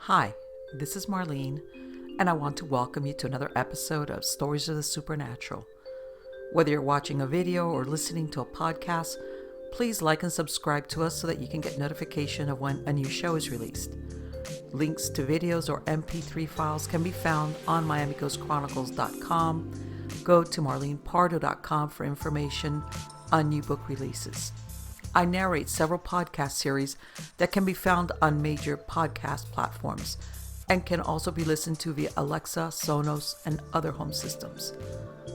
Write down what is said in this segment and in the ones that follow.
Hi, this is Marlene, and I want to welcome you to another episode of Stories of the Supernatural. Whether you're watching a video or listening to a podcast, please like and subscribe to us so that you can get notification of when a new show is released. Links to videos or MP3 files can be found on miamighostchronicles.com. Go to marlenepardo.com for information on new book releases. I narrate several podcast series that can be found on major podcast platforms and can also be listened to via Alexa, Sonos, and other home systems.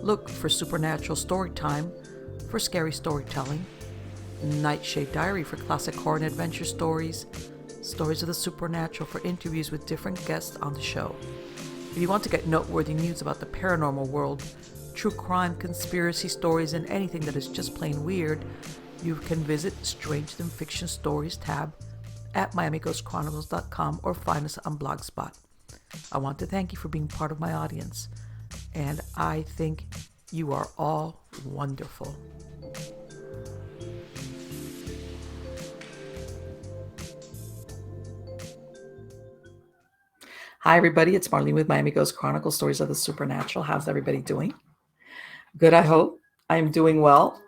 Look for Supernatural Storytime for scary storytelling, Nightshade Diary for classic horror and adventure stories, Stories of the Supernatural for interviews with different guests on the show. If you want to get noteworthy news about the paranormal world, true crime, conspiracy stories, and anything that is just plain weird, you can visit Strange Than Fiction Stories tab at miamighostchronicles.com or find us on Blogspot. I want to thank you for being part of my audience, and I think you are all wonderful. Hi everybody, it's Marlene with Miami Ghost Chronicles, Stories of the Supernatural. How's everybody doing? Good, I hope. I'm doing well.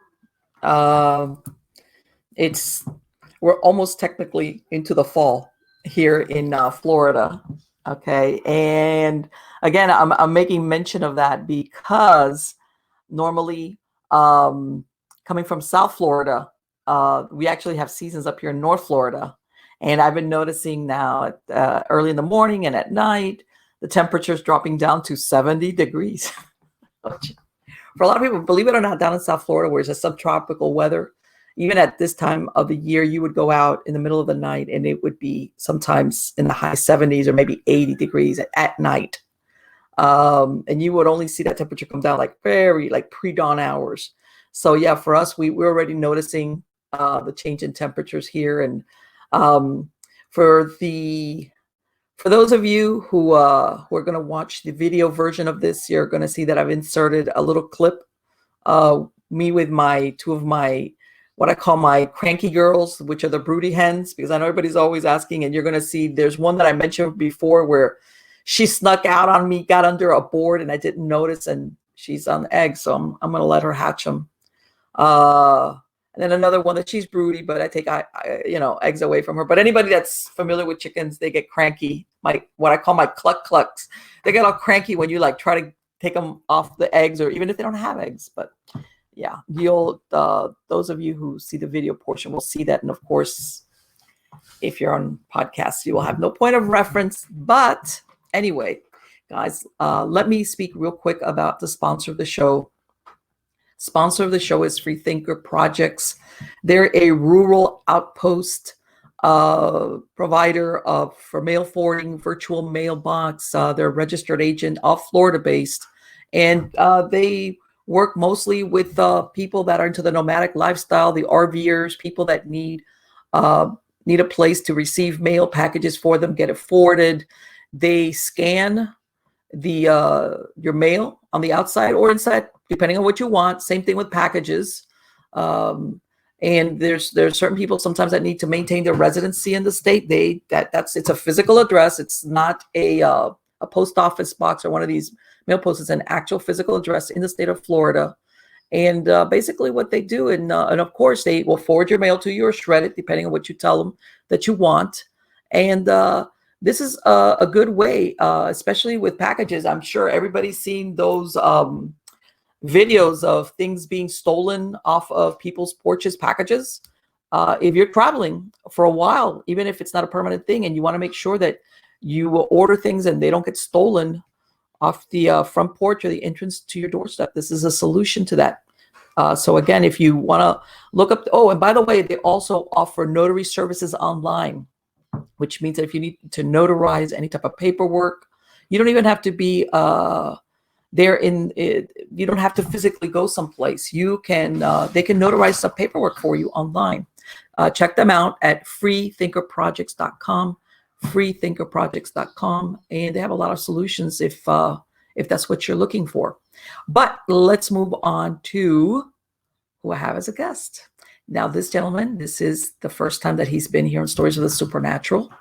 We're almost technically into the fall here in Florida. Okay, and again, I'm making mention of that because normally, coming from South Florida, we actually have seasons up here in North Florida, and I've been noticing now early in the morning and at night, the temperature's dropping down to 70 degrees. For a lot of people, believe it or not, down in South Florida, where it's a subtropical weather, even at this time of the year, you would go out in the middle of the night and it would be sometimes in the high 70s or maybe 80 degrees at night. And you would only see that temperature come down like pre-dawn hours. So yeah, for us, we're already noticing the change in temperatures here. And for those of you who are going to watch the video version of this, you're going to see that I've inserted a little clip me with two of my what I call my cranky girls, which are the broody hens, because I know everybody's always asking, and you're going to see there's one that I mentioned before where she snuck out on me, got under a board, and I didn't notice, and she's on eggs, so I'm going to let her hatch them. And then another one that she's broody, but I take eggs away from her. But anybody that's familiar with chickens, they get cranky. What I call my cluck clucks. They get all cranky when you try to take them off the eggs, or even if they don't have eggs. But yeah, those of you who see the video portion will see that. And of course, if you're on podcasts, you will have no point of reference. But anyway, guys, let me speak real quick about the sponsor of the show. Sponsor of the show is Freethinker Projects. They're a rural outpost provider for mail forwarding, virtual mailbox. They're a registered agent, all Florida-based, and they work mostly with people that are into the nomadic lifestyle, the RVers, people that need a place to receive mail packages for them, get it forwarded. They scan your mail on the outside or inside, depending on what you want. Same thing with packages. And there's certain people sometimes that need to maintain their residency in the state. It's a physical address. It's not a post office box or one of these mail posts. It's an actual physical address in the state of Florida. And basically what they do, and of course they will forward your mail to you or shred it, depending on what you tell them that you want. And this is a good way, especially with packages. I'm sure everybody's seen those videos of things being stolen off of people's porches, packages. If you're traveling for a while, even if it's not a permanent thing, and you want to make sure that you will order things and they don't get stolen off the front porch or the entrance to your doorstep, this is a solution to that. So again, if you want to look up, and by the way, they also offer notary services online, which means that if you need to notarize any type of paperwork, you don't even have to be you don't have to physically go someplace. They can notarize some paperwork for you online. Check them out at freethinkerprojects.com, freethinkerprojects.com, and they have a lot of solutions if that's what you're looking for. But let's move on to who I have as a guest. Now, this gentleman, this is the first time that he's been here on Stories of the Supernatural.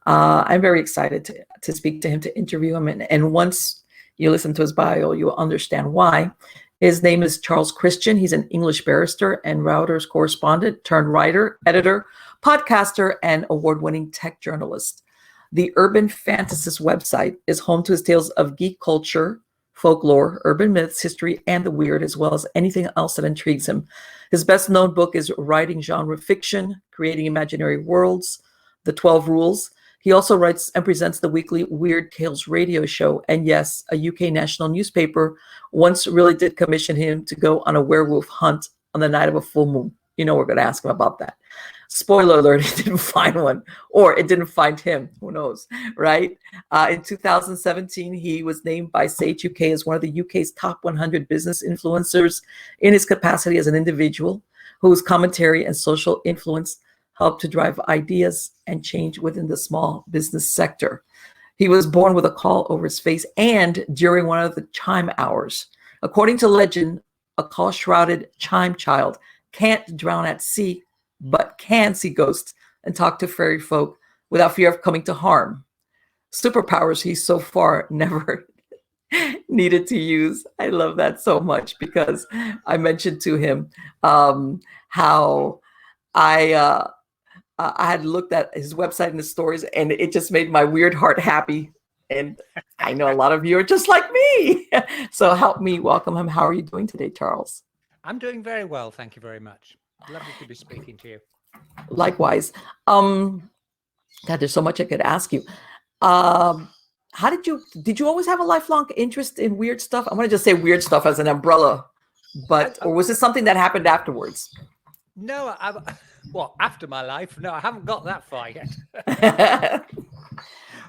I'm very excited to speak to him, to interview him. And once you listen to his bio, you'll understand why. His name is Charles Christian. He's an English barrister and Reuters correspondent turned writer, editor, podcaster, and award-winning tech journalist. The Urban Fantasist website is home to his tales of geek culture, folklore, urban myths, history, and the weird, as well as anything else that intrigues him. His best-known book is Writing Genre Fiction, Creating Imaginary Worlds, The 12 Rules. He also writes and presents the weekly Weird Tales radio show. And yes, a UK national newspaper once really did commission him to go on a werewolf hunt on the night of a full moon. You know, we're going to ask him about that. Spoiler alert, he didn't find one, or it didn't find him. Who knows, right? In 2017, he was named by Sage UK as one of the UK's top 100 business influencers in his capacity as an individual whose commentary and social influence helped to drive ideas and change within the small business sector. He was born with a caul over his face and during one of the chime hours. According to legend, a caul-shrouded chime child can't drown at sea, but can see ghosts and talk to fairy folk without fear of coming to harm. Superpowers he so far never needed to use. I love that so much because I mentioned to him how I had looked at his website and his stories, and it just made my weird heart happy. And I know a lot of you are just like me. So help me welcome him. How are you doing today, Charles? I'm doing very well. Thank you very much. Lovely to be speaking to you. Likewise. God, there's so much I could ask you. How did you always have a lifelong interest in weird stuff? I'm going to just say weird stuff as an umbrella, or was this something that happened afterwards? No, after my life? No, I haven't got that far yet.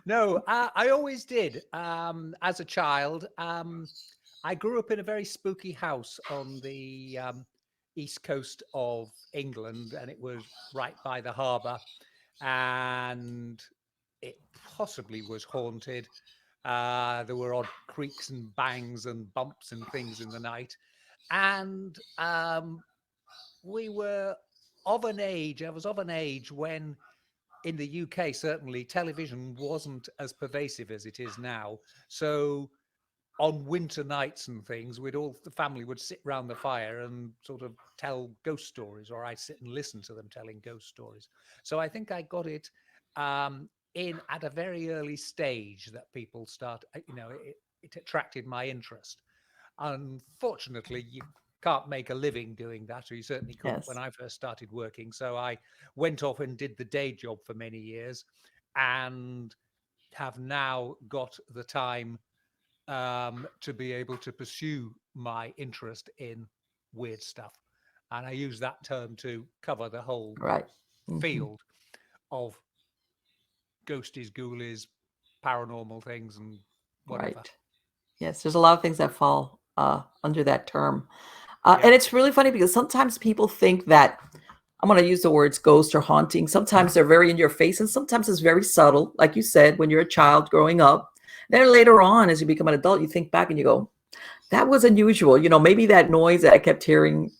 No, I always did. As a child, I grew up in a very spooky house on the east coast of England, and it was right by the harbour, and it possibly was haunted. There were odd creaks and bangs and bumps and things in the night, and we were of an age, I was of an age when in the UK, certainly television wasn't as pervasive as it is now. So on winter nights and things, the family would sit round the fire and sort of tell ghost stories, or I'd sit and listen to them telling ghost stories. So I think I got it in at a very early stage that people start, it attracted my interest. Unfortunately, you can't make a living doing that, or you certainly couldn't when I first started working. So I went off and did the day job for many years, and have now got the time to be able to pursue my interest in weird stuff. And I use that term to cover the whole field of ghosties, ghoulies, paranormal things, and whatever. Right. Yes, there's a lot of things that fall under that term. And it's really funny because sometimes people think that, I'm going to use the words ghost or haunting. Sometimes they're very in your face, and sometimes it's very subtle. Like you said, when you're a child growing up, then later on, as you become an adult, you think back and you go, that was unusual. Maybe that noise that I kept hearing,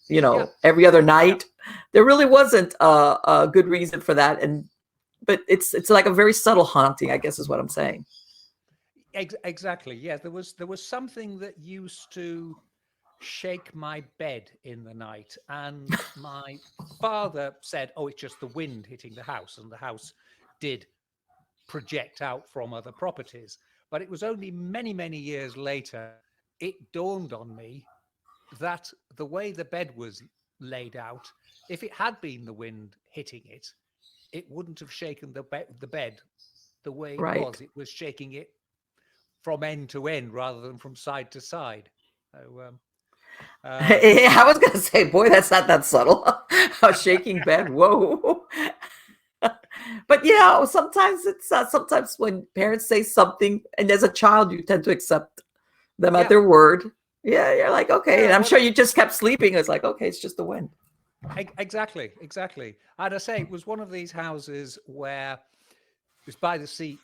every other night, there really wasn't a good reason for that. But it's like a very subtle haunting, I guess is what I'm saying. Exactly. Yeah, there was something that used to shake my bed in the night, and my father said, "Oh, it's just the wind hitting the house," and the house did project out from other properties. But it was only many, many years later it dawned on me that the way the bed was laid out, if it had been the wind hitting it, it wouldn't have shaken the bed the way it was. It was shaking it from end to end rather than from side to side. So, I was going to say, boy, that's not that subtle. A shaking bed, whoa. But sometimes when parents say something, and as a child, you tend to accept them at their word. Yeah, you're like, okay. And I'm sure you just kept sleeping. It's like, okay, it's just the wind. Exactly. And I say it was one of these houses where it was by the sea,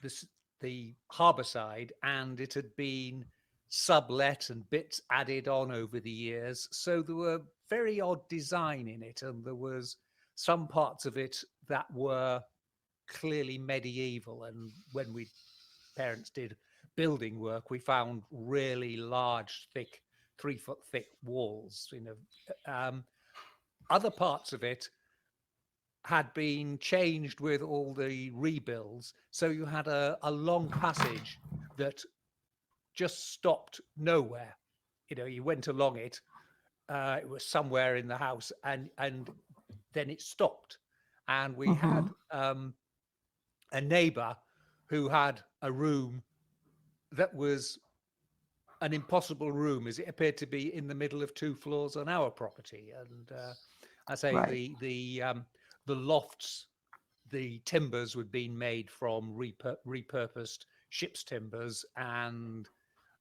the harbour side, and it had been sublet and bits added on over the years. So there were very odd design in it, and there was some parts of it that were clearly medieval. And when parents did building work, we found really large, thick, 3-foot thick walls. Other parts of it had been changed with all the rebuilds, so you had a long passage that just stopped nowhere. You went along it. It was somewhere in the house, and then it stopped. And we had a neighbor who had a room that was an impossible room, as it appeared to be in the middle of 2 floors on our property. And I say Right. the lofts, the timbers were being made from repurposed ship's timbers, and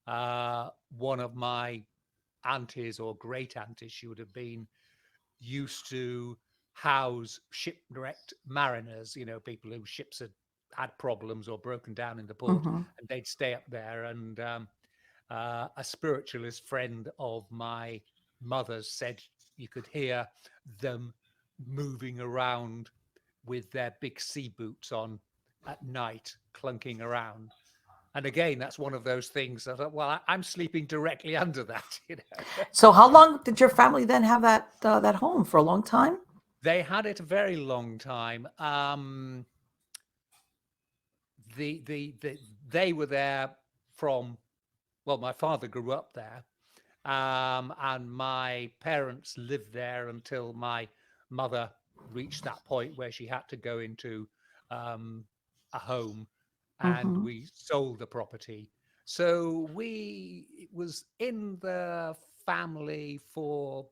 one of my aunties or great aunties, she would have been, used to house shipwrecked mariners, people whose ships had problems or broken down in the port, Mm-hmm. and they'd stay up there. And a spiritualist friend of my mother's said you could hear them moving around with their big sea boots on at night, clunking around. And again, that's one of those things that, well, I'm sleeping directly under that. So how long did your family then have that home? For a long time? They had it a very long time. They were there from, well, my father grew up there, and my parents lived there until my mother reached that point where she had to go into a home, and Mm-hmm. we sold the property. So it was in the family for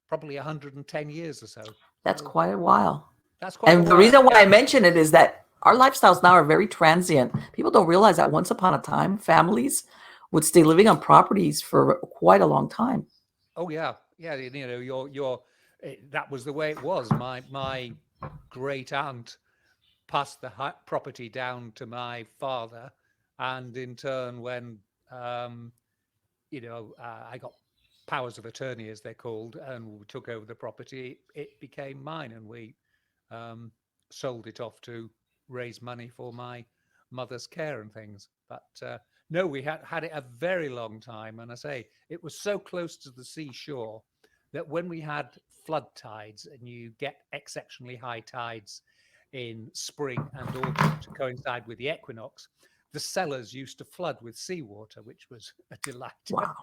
probably 110 years or so. That's So quite a while. that's quite a And the while. reason why Yeah. I mention it is that our lifestyles now are very transient. People don't realize that once upon a time, families would stay living on properties for quite a long time. Oh yeah, yeah. That was the way it was. My great aunt passed the property down to my father, and in turn, when I got powers of attorney, as they're called, and we took over the property, it became mine, and we sold it off to raise money for my mother's care and things. But no, we had it a very long time, and I say it was so close to the seashore that when we had flood tides, and you get exceptionally high tides in spring and autumn to coincide with the equinox, the cellars used to flood with seawater, which was a delight. Wow.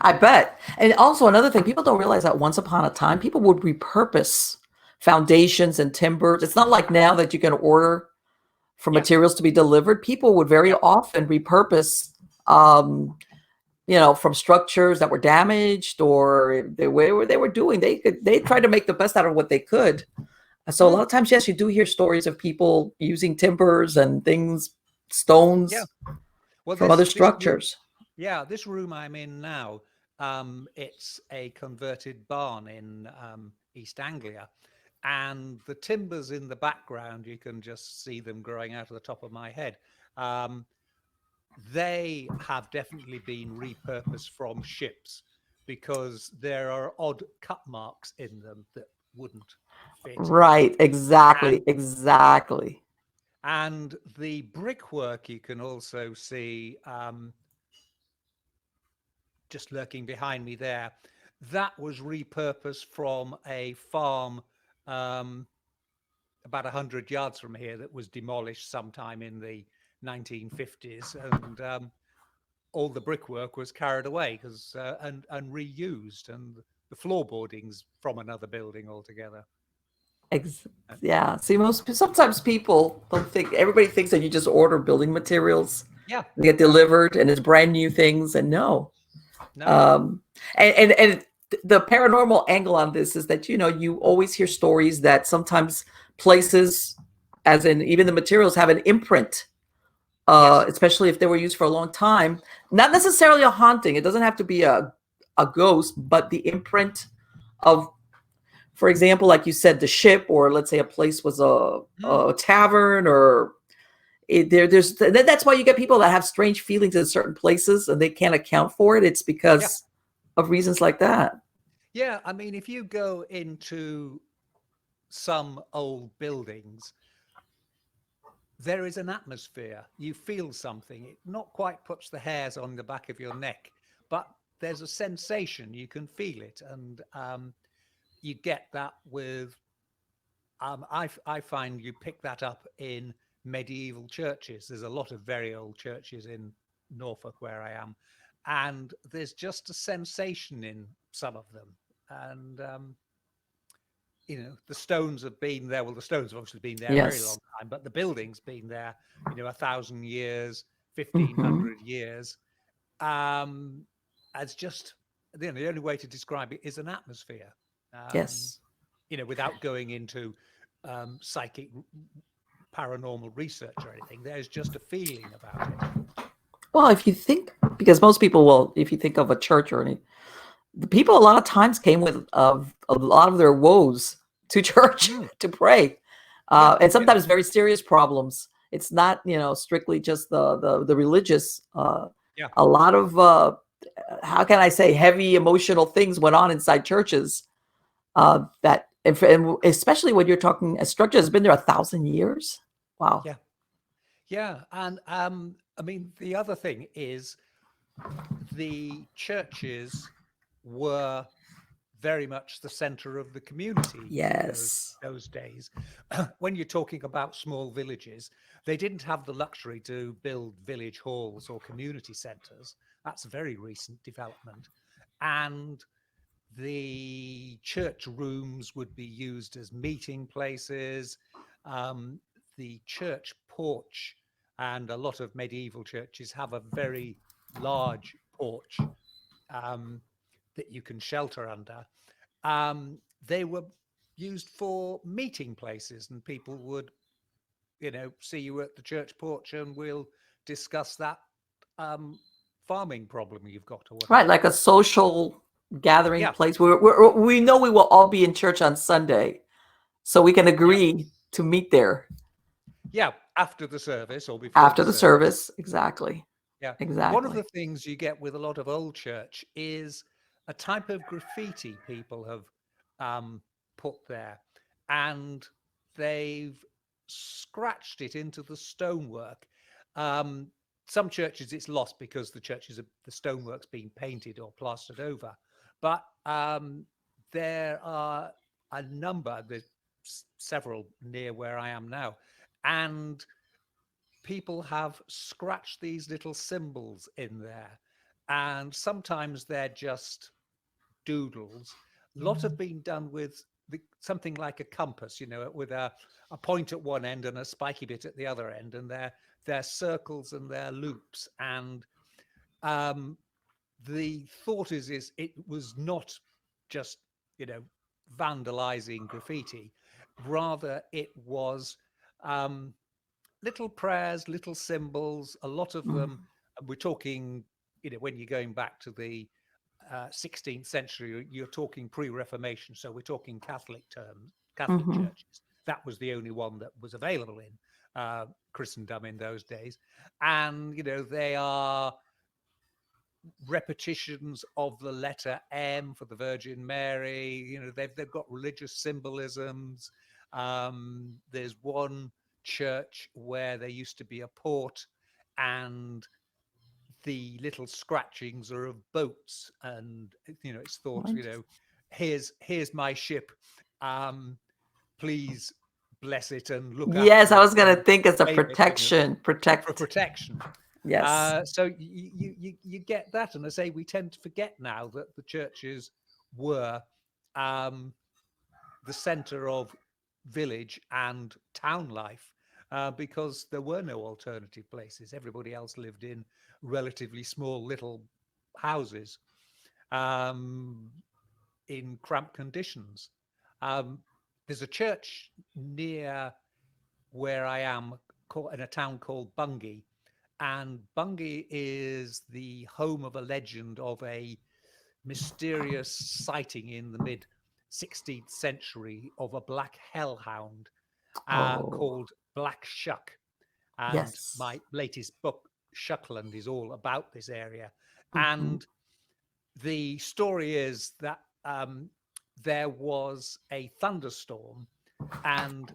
I bet. And also another thing, people don't realize that once upon a time, people would repurpose foundations and timbers. It's not like now that you can order for Yeah, materials to be delivered. People would very yeah. often repurpose, from structures that were damaged, or they were doing. They tried to make the best out of what they could. So a lot Mm, of times, yes, you do hear stories of people using timbers and things, yeah. stones Well, from other this room, structures. yeah, this room I'm in now, it's a converted barn in East Anglia, and the timbers in the background, you can just see them growing out of the top of my head. Um, they have definitely been repurposed from ships, because there are odd cut marks in them that wouldn't fit. Right. And Exactly. Exactly. the brickwork you can also see, just lurking behind me there, that was repurposed from a farm about 100 yards from here that was demolished sometime in the 1950s, and all the brickwork was carried away and reused, and the floorboardings from another building altogether. Ex- Uh, yeah. See, sometimes people don't think. Everybody thinks that you just order building materials, yeah, they get yeah, delivered, and it's brand new things. And no, no, um, and the paranormal angle on this is that you always hear stories that sometimes places, as in even the materials, have an imprint. yes, Especially if they were used for a long time. Not necessarily a haunting. It doesn't have to be a ghost, but the imprint of, for example, like you said, the ship, or let's say a place was mm, a tavern, or that's why you get people that have strange feelings in certain places and they can't account for it. It's yeah, because of reasons like that. yeah. I mean, if you go into some old buildings, there is an atmosphere. You feel something. It not quite puts the hairs on the back of your neck, but there's a sensation. You can feel it, and you get that with. I find you pick that up in medieval churches. There's a lot of very old churches in Norfolk where I am, and there's just a sensation in some of them. And the stones have been there. Well, the stones have obviously been there a very long Yes. time, but the building's been there, 1,000 years, Hmm. 1,500 years. As just, the only way to describe it is an atmosphere. Um, Yes. Without going into psychic paranormal research or anything, there's just a feeling about it. Well, if you think, because most people will, if you think of a church or any, the people a lot of times came with a lot of their woes to church Mm, to pray, yeah, and yeah, sometimes very serious problems. It's not, strictly just the religious. yeah, A lot of how can I say, heavy emotional things went on inside churches. That and especially when you're talking, a structure has been there 1,000 years. Wow. yeah, yeah. And I mean, the other thing is the churches were very much the center of the community in Yes. those days. When you're talking about small villages, they didn't have the luxury to build village halls or community centers. That's a very recent development. And the church rooms would be used as meeting places. Um, the church porch, and a lot of medieval churches have a very large porch um, that you can shelter under. They were used for meeting places, and people would, see you at the church porch, and we'll discuss that um, farming problem you've got or Right, whatever. like a social gathering Yeah, place. We know we will all be in church on Sunday, so we can yeah, agree to meet there yeah. After the service or before after the the service. service. Exactly. Yeah. One of Exactly. the things you get with a lot of old church is a type of graffiti people have put there, and they've scratched it into the stonework. Um, some churches it's lost because the stonework's been painted or plastered over, but there are a number. There's several near where I am now, and people have scratched these little symbols in there, and sometimes they're just doodles. A lot have been done with something like a compass, with a point at one end and a spiky bit at the other end, and they're circles and they're loops. And um, the thought is it was not just vandalizing graffiti, rather it was um, little prayers, little symbols, a lot of them. Mhm. And we're talking, when you're going back to the 16th century, you're talking pre-Reformation. So we're talking Catholic Mhm. churches. That was the only one that was available in Christendom in those days. And, they are repetitions of the letter M for the Virgin Mary. They've got religious symbolisms. There's one church where there used to be a port, and the little scratchings are of boats, and it's thought, here's my ship. Please bless it and look Yes, after I it was gonna and think as a save it, protection, for protect. protection. Yes. So you get that, and I say we tend to forget now that the churches were the centre of village and town life, because there were no alternative places. Everybody else lived in relatively small little houses um, in cramped conditions. Um, there's a church near where I am, in a town called Bungay, and Bungay is the home of a legend of a mysterious sighting in the mid 16th century of a black hellhound Oh, called Black Shuck. And yes. my latest book, Shuckland, is all about this area. Mhm. And the story is that there was a thunderstorm And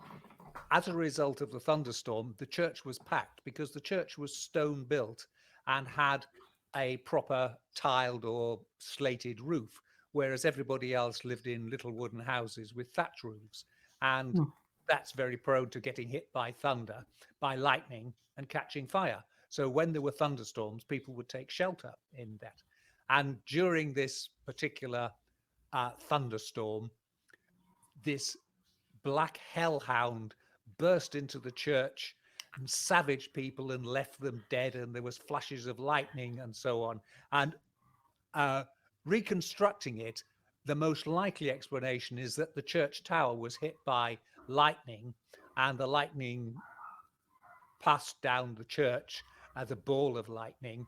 as a result of the thunderstorm, the church was packed because the church was stone built and had a proper tiled or slated roof, whereas everybody else lived in little wooden houses with thatch roofs. And Hmm. that's very prone to getting hit by thunder, by lightning, and catching fire. So when there were thunderstorms, people would take shelter in that. And during this particular thunderstorm, this black hellhound burst into the church and savaged people and left them dead, and there was flashes of lightning and so on. And reconstructing it, the most likely explanation is that the church tower was hit by lightning, and the lightning passed down the church as a ball of lightning,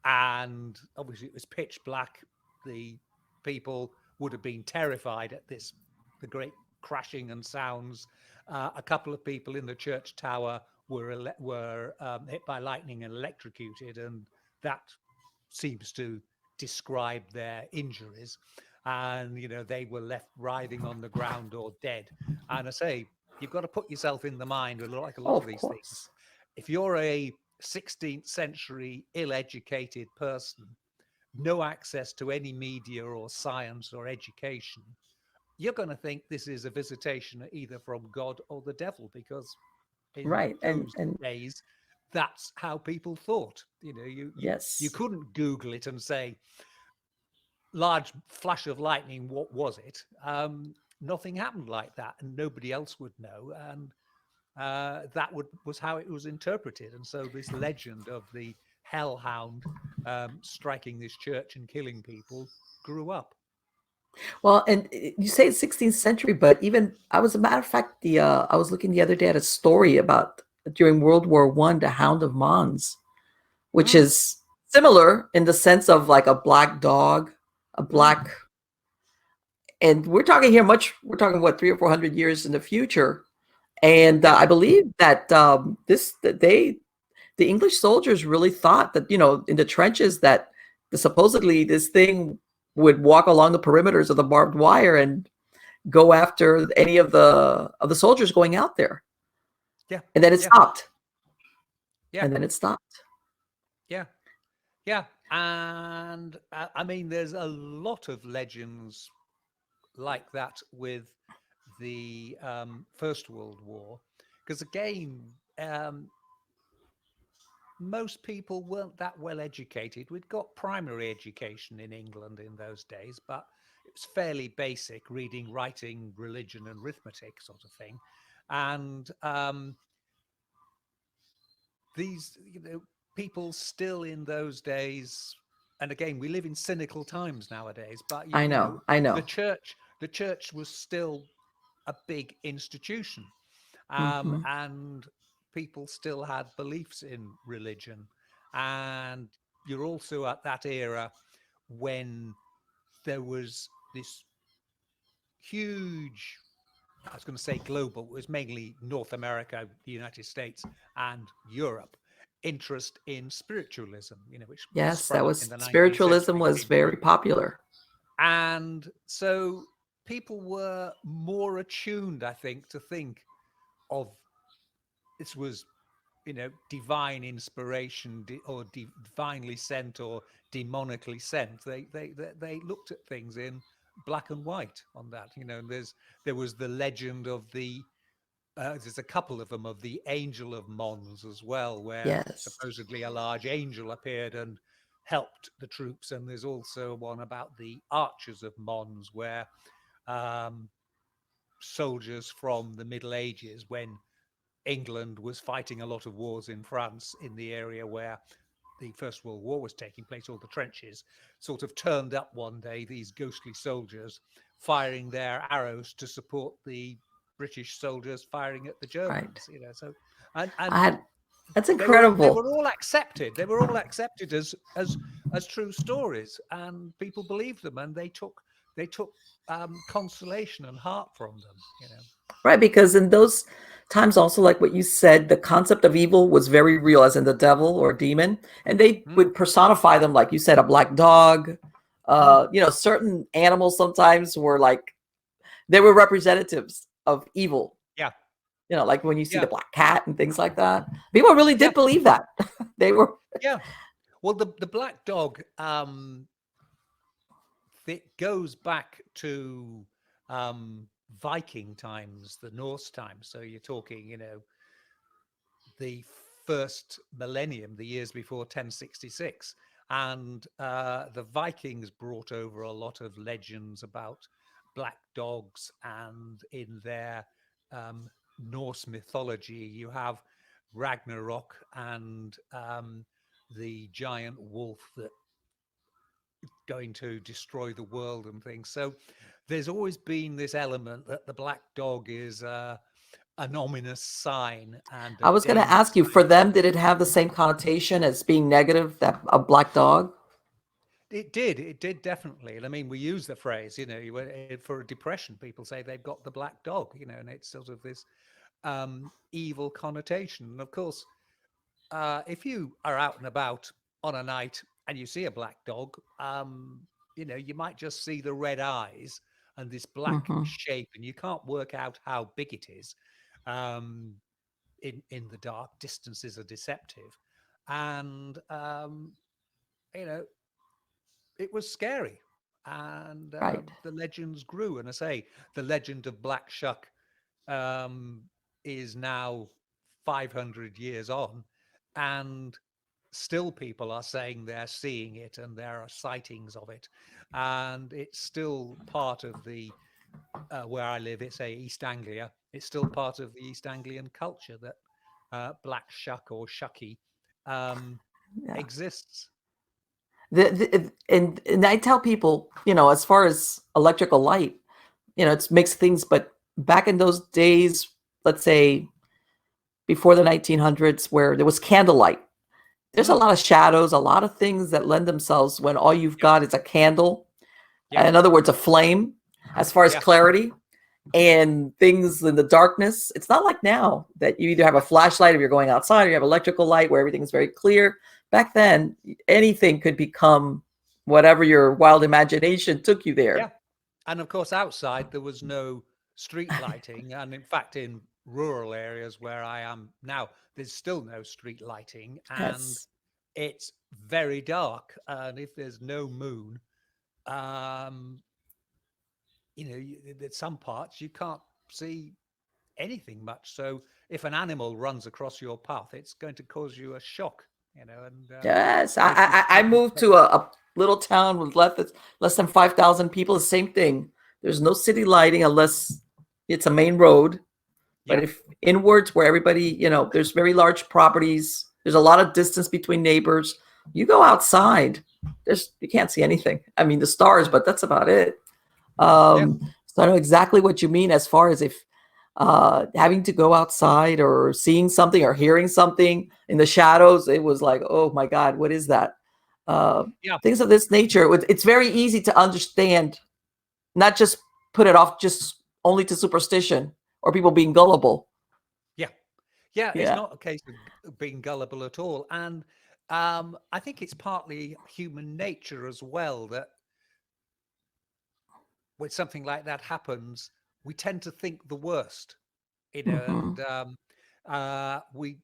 and obviously it was pitch black. The people would have been terrified at this, the great crashing and sounds. A couple of people in the church tower were hit by lightning and electrocuted, and that seems to describe their injuries. And they were left writhing on the ground or dead. And I say, you've got to put yourself in the mind, like a lot of these things. If you're a 16th century ill-educated person, no access to any media or science or education, you're going to think this is a visitation either from God or the devil, because in those days, that's how people thought. You couldn't Google it and say, large flash of lightning, what was it? Nothing happened like that, and nobody else would know. And that was how it was interpreted. And so this legend of the hellhound striking this church and killing people grew up. Well, and you say 16th century, but even as a matter of fact, I was looking the other day at a story about during World War I, the Hound of Mons, which is similar in the sense of like a black dog, a black, and we're talking here we're talking what, 300 or 400 years in the future. And I believe that the English soldiers really thought that, in the trenches, that supposedly this thing would walk along the perimeters of the barbed wire and go after any of the soldiers going out there. Yeah. And then it stopped. Yeah. And then it stopped. Yeah. Yeah. And I mean, there's a lot of legends like that with the First World War, because again, most people weren't that well educated. We'd got primary education in England in those days, but it was fairly basic: reading, writing, religion, and arithmetic sort of thing. And these people still in those days, and again, we live in cynical times nowadays, but I know. the church was still a big institution, and people still had beliefs in religion. And you're also at that era when there was this huge, I was going to say global, it was mainly North America, the United States, and Europe, interest in spiritualism, which that was, spiritualism was very popular. And so people were more attuned, I think, to think of this was, divine inspiration or divinely sent or demonically sent. They looked at things in black and white on that. There was the legend of there's a couple of them, of the Angel of Mons as well, where supposedly a large angel appeared and helped the troops. And there's also one about the Archers of Mons, where soldiers from the Middle Ages, when England was fighting a lot of wars in France, in the area where the First World War was taking place, all the trenches, sort of turned up one day, these ghostly soldiers firing their arrows to support the British soldiers firing at the Germans. So that's incredible. They were all accepted. They were all accepted as true stories, and people believed them, and they took consolation and heart from them. Right, because in those times also, like what you said, the concept of evil was very real, as in the devil or demon, and they would personify them, like you said, a black dog. Certain animals sometimes were like, they were representatives of evil, like when you see Yeah. the black cat and things like that. People really Yeah. did believe that. They were. Yeah. Well, the black dog, it goes back to Viking times, the Norse times. So you're talking, the first millennium, the years before 1066. And the Vikings brought over a lot of legends about black dogs. And in their Norse mythology, you have Ragnarok and the giant wolf that going to destroy the world and things. So there's always been this element that the black dog is an ominous sign and a I was going to danger ask you, for sign. them, did it have the same connotation as being negative, that a black dog? It did definitely. And I mean, we use the phrase, for depression, people say they've got the black dog, and it's sort of this evil connotation. And of course, if you are out and about on a night and you see a black dog, you might just see the red eyes and this black Hmm. shape, and you can't work out how big it is. Um, in the dark, distances are deceptive, and you know, it was scary. And Right. the legends grew, and I say the legend of Black Shuck um, is now 500 years on, and still people are saying they're seeing it and there are sightings of it, and it's still part of the where I live. It's East Anglia. It's still part of the East Anglian culture that Black Shuck or Shucky um, Yeah. exists. And I tell people, as far as electrical light, it makes things, but back in those days, let's say before the 1900s, where there was candlelight, there's a Mm, lot of shadows, a lot of things that lend themselves when all you've yeah, got is a candle. yeah, In other words, a flame, as far as yeah, clarity and things in the darkness. It's not like now that you either have a yeah, flashlight if you're going outside, or you have electrical light where everything's very clear. Back then, anything could become whatever your wild imagination took you yeah. there. And of course, outside there was no street lighting, and in fact, in rural areas where I am now, there's still no street lighting, and Yes. it's very dark. And if there's no moon, um, at some parts you can't see anything much. So if an animal runs across your path, it's going to cause you a shock, and Yes. make you I make you moved take. to a little town with less than 5,000 people. The same thing. There's no city lighting unless it's a main road. But Yeah, if inwards, where everybody, there's very large properties, there's a lot of distance between neighbors. You go outside, you can't see anything. I mean, the stars, but that's about it. yeah, So I know exactly what you mean, as far as if having to go outside or seeing something or hearing something in the shadows, it was like, oh my God, what is that? Uh, yeah, Things of this nature. It's very easy to understand, not just put it off just only to superstition or people being gullible. yeah, yeah. It's Yeah. not a case of being gullible at all, and I think it's partly human nature as well that when something like that happens, we tend to think the worst, Hmm. and we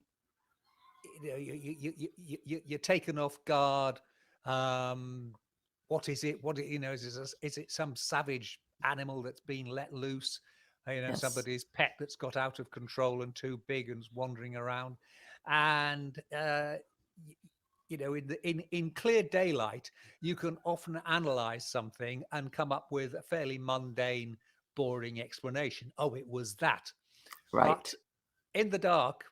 you're taken off guard. Um, what is it? Is it some savage animal that's been let loose? Yes. Somebody's pet that's got out of control and too big and's wandering around. And in clear daylight, you can often analyze something and come up with a fairly mundane, boring explanation. Oh, it was that. But Right. in the dark,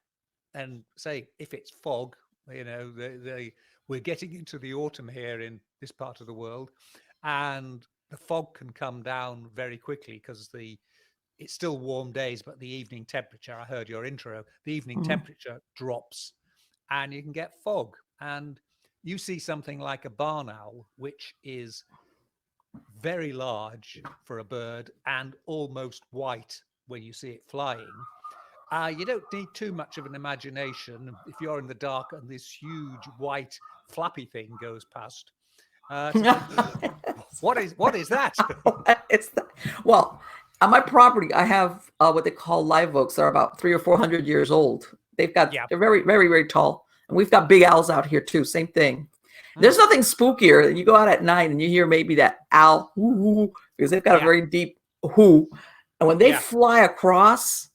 and say if it's fog, we're getting into the autumn here in this part of the world, and the fog can come down very quickly because it's still warm days, but the evening temperature, I heard your intro, the evening Mhm. temperature drops and you can get fog. And you see something like a barn owl, which is very large for a bird and almost white when you see it flying. You don't need too much of an imagination if you're in the dark and this huge white flappy thing goes past to think, what is that? It's the, well, On my property, I have what they call live oaks. They're about 300 or 400 years old. Yeah. They're very, very, very tall. And we've got big owls out here too. Same thing. Mm. There's nothing spookier than you go out at night and you hear maybe that owl hoo, hoo, hoo, because they've got a Yeah. very deep hoo. And when they Yeah. fly across,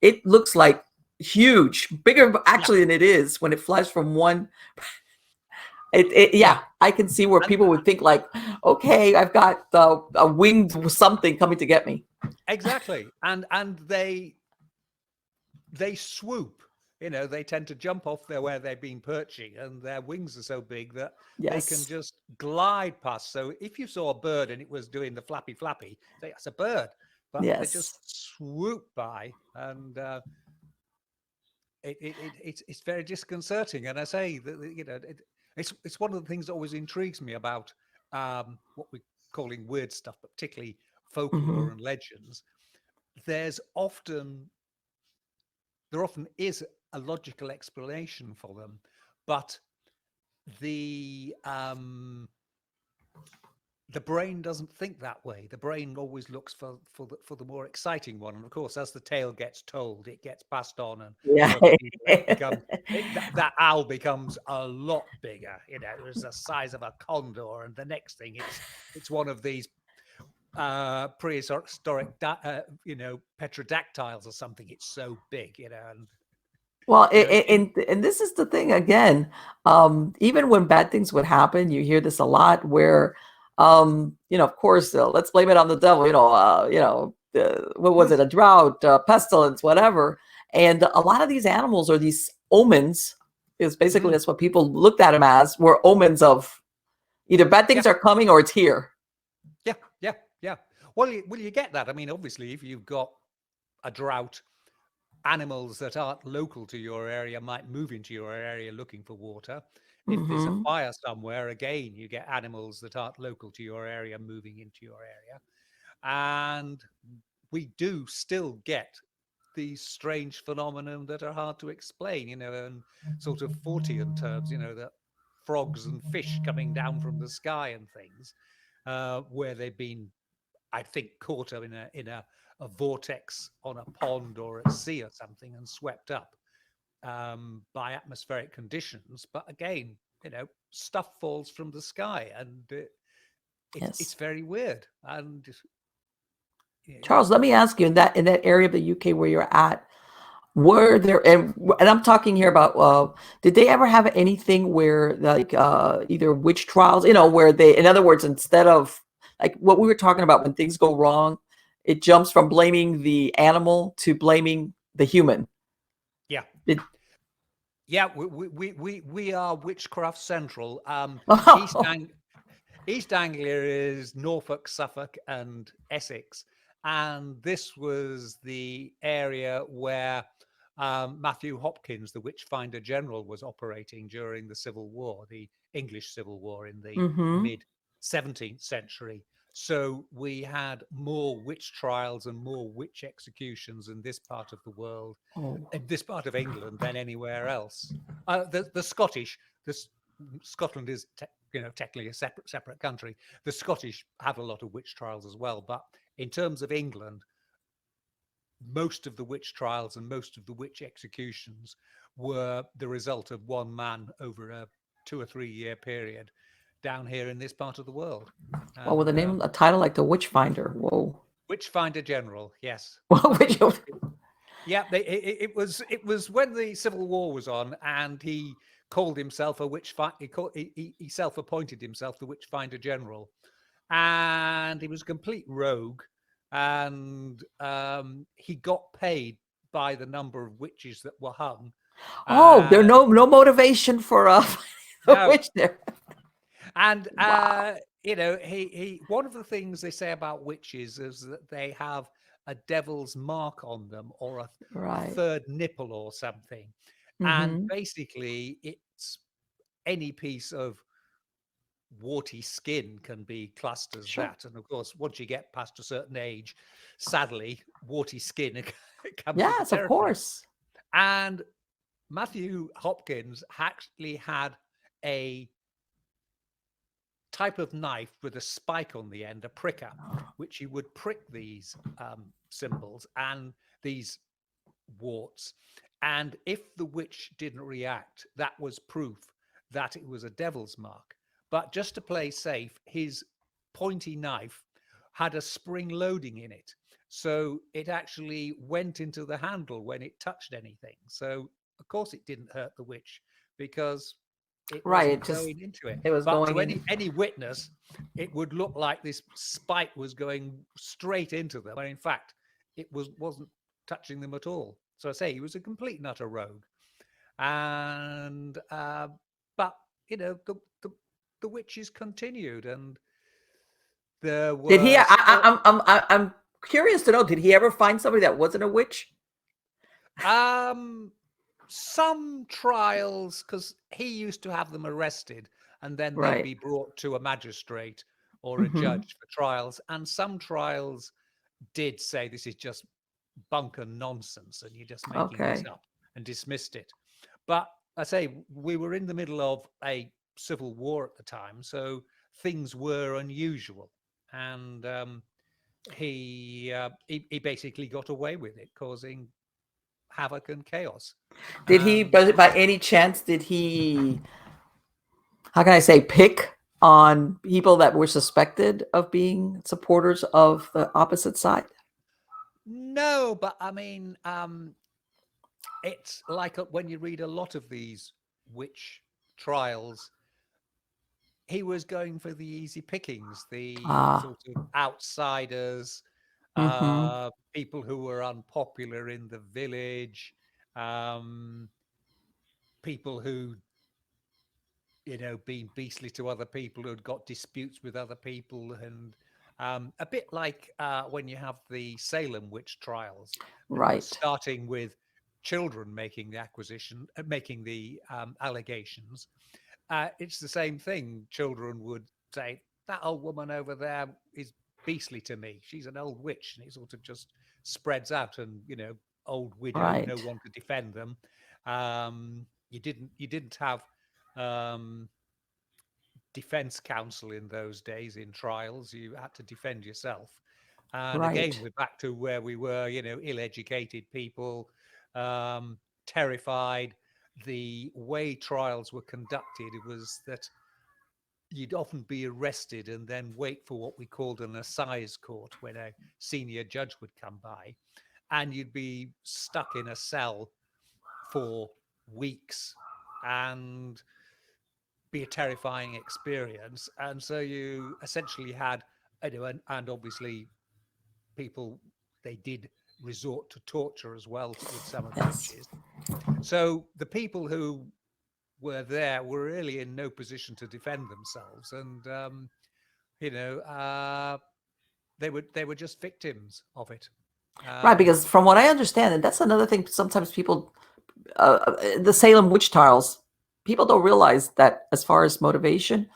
it looks like huge, bigger Yeah. actually than it is when it flies from one. Yeah. I can see where And people would think like, okay, I've got a winged something coming to get me. exactly. And they swoop. They tend to jump off there where they've been perching, and their wings are so big that they can Yes, just glide past. So if you saw a bird and it was doing the flappy flappy, say that's a bird, but they just yes. swoop by, and it's very disconcerting. And I say that it's one of the things that always intrigues me about what we're calling weird stuff, but particularly folklore Hmm. and legends. There often is a logical explanation for them, but the the brain doesn't think that way. The brain always looks for the more exciting one, and of course, as the tale gets told, it gets passed on, and Yeah. to other people, it becomes that owl becomes a lot bigger. It was the size of a condor, and the next thing, it's one of these prehistoric, petrodactyls or something. It's so big, and Well, you know, it, it, and this is the thing again. Even when bad things would happen, you hear this a lot. Where, of course, let's blame it on the devil. What was mm, it? A drought, pestilence, whatever. And a lot of these animals or these omens, is basically mm, that's what people looked at them as, were omens of either bad yeah, things are coming or it's here. yeah, yeah, yeah. Well, you get that. I mean, obviously, if you've got a drought, animals that aren't local to your area might move into your area looking for water. If there's a Hmm. fire somewhere, again, you get animals that aren't local to your area moving into your area. And we do still get these strange phenomena that are hard to explain, and sort of Fortean terms, that frogs and fish coming down from the sky and things, where they've been, I think, caught up in a vortex on a pond or at sea or something and swept up by atmospheric conditions. But again, stuff falls from the sky, and it's Yes. very weird. And Charles, let me ask you, in that area of the UK where you're at, were there, and I'm talking here about, did they ever have anything where like either witch trials, where they, in other words, instead of like what we were talking about, when things go wrong, it jumps from blaming the animal to blaming the human. yeah, Did, yeah, we are witchcraft central. East oh, Ang- East Anglia is Norfolk, Suffolk, and Essex, and this was the area where Matthew Hopkins, the Witchfinder General, was operating during the Civil War, the English Civil War in the mm-hmm. mid 17th century. So we had more witch trials and more witch executions in this part of the world, Oh, in this part of England, than anywhere else. The Scottish, Scotland is technically a separate country. The Scottish have a lot of witch trials as well, but in terms of England, most of the witch trials and most of the witch executions were the result of one man over a 2 or 3 year period down here in this part of the world. well, with And a name, a title like the Witchfinder. Whoa. Witchfinder General, yes, Well, Matthew Hopkins. Yeah, it was when the Civil War was on, and he called himself a witchfinder. He self-appointed himself the Witchfinder General, and he was a complete rogue. And he got paid by the number of witches that were hung. oh, there Uh, no motivation for a no, witch there. and Wow. he one of the things they say about witches is that they have a devil's mark on them, or a Right. third nipple or something. And Mm-hmm. basically, it's any piece of warty skin can be classed as Sure. that. And of course, once you get past a certain age, sadly, warty skin comes with the Yes, of territory. course. And Matthew Hopkins actually had a type of knife with a spike on the end, a pricker, which you would prick these symbols and these warts. And if the witch didn't react, that was proof that it was a devil's mark. But just to play safe, his pointy knife had a spring loading in it. So it actually went into the handle when it touched anything. So, of course, it didn't hurt the witch because it wasn't going into it. It was but going to any witness, it would look like this spike was going straight into them, when in fact it wasn't touching them at all. So I say he was a complete and utter rogue. And but the witches continued, and there were. Did he? I'm curious to know. Did he ever find somebody that wasn't a witch? Some trials, because he used to have them arrested and then they'd be brought to a magistrate or a judge for trials. And some trials did say this is just bunk and nonsense and you're just making this up, and dismissed it. But I say we were in the middle of a civil war at the time, so things were unusual. And he basically got away with it, causing havoc and chaos. Did he, by any chance, did he, how can I say, pick on people that were suspected of being supporters of the opposite side? No, but I mean, it's like when you read a lot of these witch trials, he was going for the easy pickings, the sort of outsiders, people who were unpopular in the village, people who, been beastly to other people, who had got disputes with other people, and a bit like when you have the Salem witch trials, starting with children making the allegations. It's the same thing. Children would say, that old woman over there is beastly to me. She's an old witch. And it sort of just spreads out, and, old widow, no one to defend them. You didn't have defense counsel in those days in trials. You had to defend yourself. And again, we're back to where we were, ill-educated people, terrified. The way trials were conducted, it was that you'd often be arrested and then wait for what we called an assize court, when a senior judge would come by, and you'd be stuck in a cell for weeks and be a terrifying experience. And so you essentially had, and obviously people, they did resort to torture as well with some of the witches. So the people who were there were really in no position to defend themselves, and they were just victims of it. Right, because from what I understand, and that's another thing, sometimes people, the Salem witch trials, people don't realize that as far as motivation,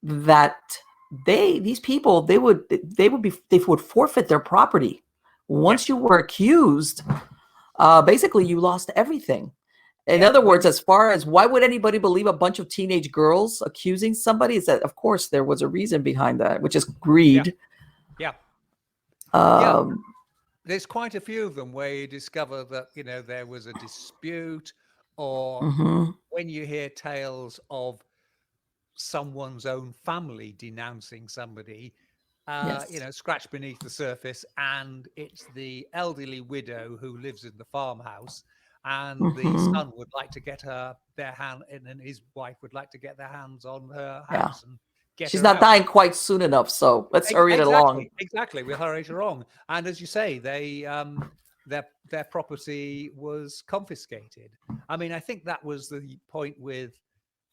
that these people would forfeit their property once you were accused. Basically, you lost everything. In other words, as far as why would anybody believe a bunch of teenage girls accusing somebody, is that, of course, there was a reason behind that, which is greed. There's quite a few of them where you discover that, there was a dispute, or when you hear tales of someone's own family denouncing somebody, scratch beneath the surface, and it's the elderly widow who lives in the farmhouse, and the son would like to get their hand, and his wife would like to get their hands on her house and get she's her not out. dying quite soon enough, so let's hurry it along. Exactly, we'll hurry it along. And as you say, they their property was confiscated. I mean, I think that was the point with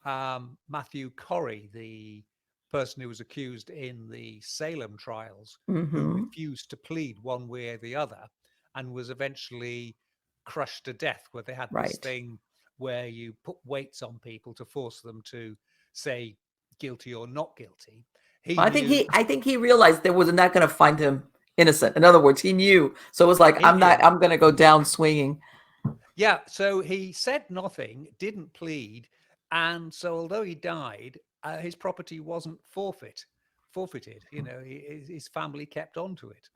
Matthew Corrie, the person who was accused in the Salem trials, who refused to plead one way or the other, and was eventually crushed to death, where they had this thing where you put weights on people to force them to say guilty or not guilty. I think he realized they was not going to find him innocent. In other words, he knew. So it was like, I'm going to go down swinging. Yeah. So he said nothing, didn't plead. And so although he died, his property wasn't forfeited. His family kept on to it.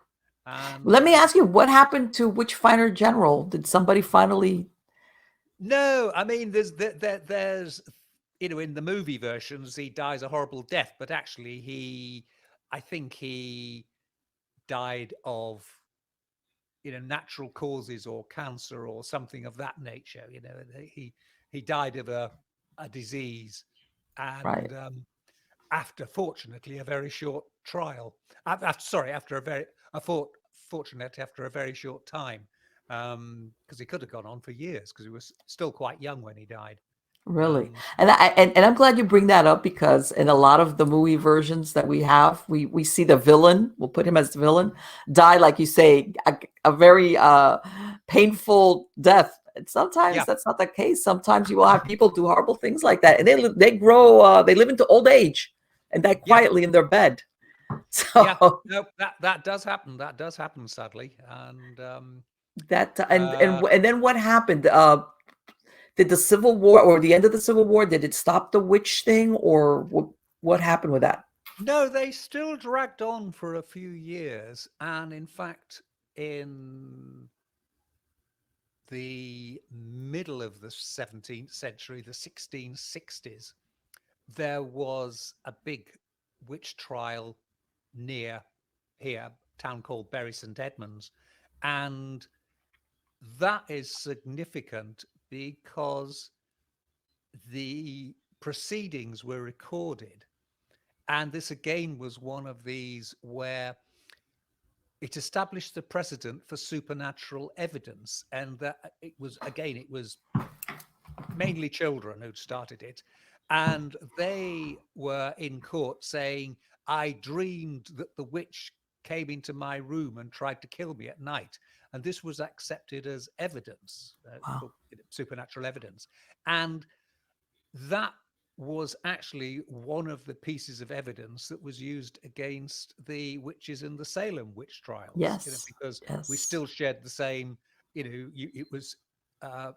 And Let me ask you, what happened to which finer general? Did somebody finally? no, I mean, there's in the movie versions, he dies a horrible death, but actually I think he died of natural causes or cancer or something of that nature. He died of a disease, Right, and after, fortunately, a very short trial. After a very a fort, fortunate after a very short time, because he could have gone on for years because he was still quite young when he died. really. Um, And I'm glad you bring that up, because in a lot of the movie versions that we have, we see the villain. We'll put him as the villain, die, like you say, a very painful death. And sometimes yeah, that's not the case. Sometimes you will have people do horrible things like that, and they grow, they live into old age and die yeah, quietly in their bed. yeah. So No, that does happen. That does happen, sadly. And that uh, and then what happened? Did the Civil War, or the end of the Civil War, did it stop the witch thing, or what happened with that? no, they still dragged on for a few years, and in fact, in the middle of the 17th century, the 1660s, there was a big witch trial near here, a town called Bury St Edmunds. And that is significant because the proceedings were recorded. And this again was one of these where it established the precedent for supernatural evidence. And that it was mainly children who'd started it. And they were in court saying, I dreamed that the witch came into my room and tried to kill me at night. And this was accepted as evidence, Wow. supernatural evidence. And that was actually one of the pieces of evidence that was used against the witches in the Salem witch trials, Yes. because we Yes. still shared the same, it was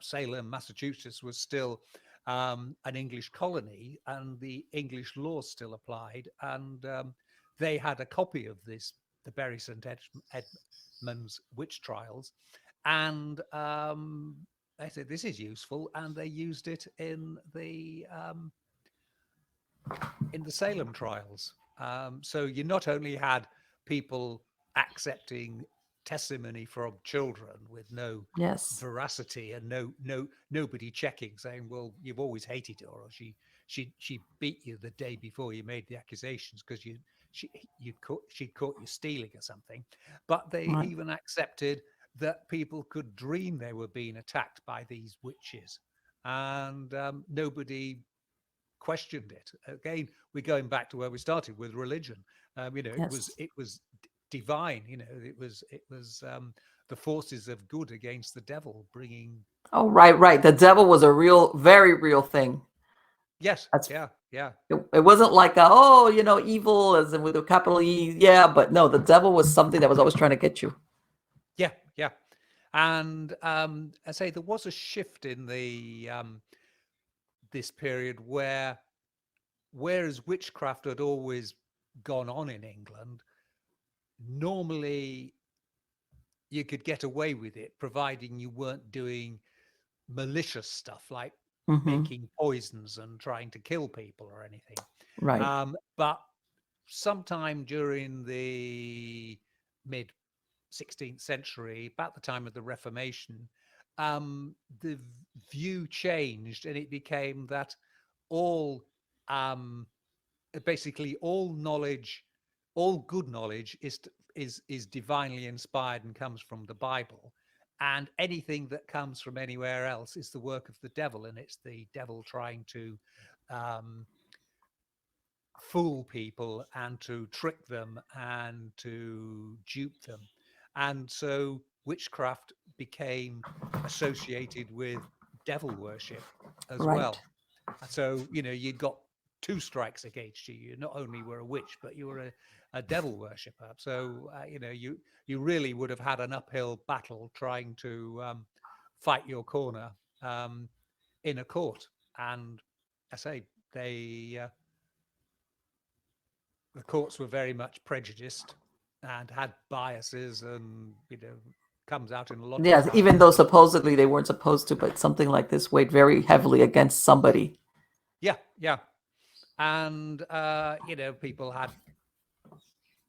Salem, Massachusetts was still an English colony, and the English law still applied. And they had a copy of the Bury St. Edmunds witch trials. And they said, this is useful. And they used it in the Salem trials. So you not only had people accepting testimony from children with no Yes. veracity and nobody checking, saying, well, you've always hated her, or she beat you the day before you made the accusations because she'd caught you stealing or something. But they Right. even accepted that people could dream they were being attacked by these witches, and nobody questioned it. Again, we're going back to where we started with religion. Yes. It was divine. It was the forces of good against the devil bringing. Oh, right, right. The devil was a real, very real thing. Yes, That's yeah, yeah, it wasn't like evil as in with a capital E. Yeah, but no, the devil was something that was always trying to get you. yeah, yeah. And I say there was a shift in the this period whereas witchcraft had always gone on in England, normally you could get away with it providing you weren't doing malicious stuff like Hmm. making poisons and trying to kill people or anything. Right. But sometime during the mid 16th century, about the time of the Reformation, the view changed, and it became that all um, basically all knowledge, all good knowledge is divinely inspired and comes from the Bible, and anything that comes from anywhere else is the work of the devil, and it's the devil trying to um, fool people and to trick them and to dupe them. And so witchcraft became associated with devil worship as Right. well. So, you'd got two strikes against you. You not only were a witch, but you were a devil worshipper. So, you really would have had an uphill battle trying to fight your corner um, in a court. And I say they the courts were very much prejudiced and had biases, and comes out in a lot of Yes, trials. even though supposedly they weren't supposed to, but something like this weighed very heavily against somebody. Yeah, yeah. And people had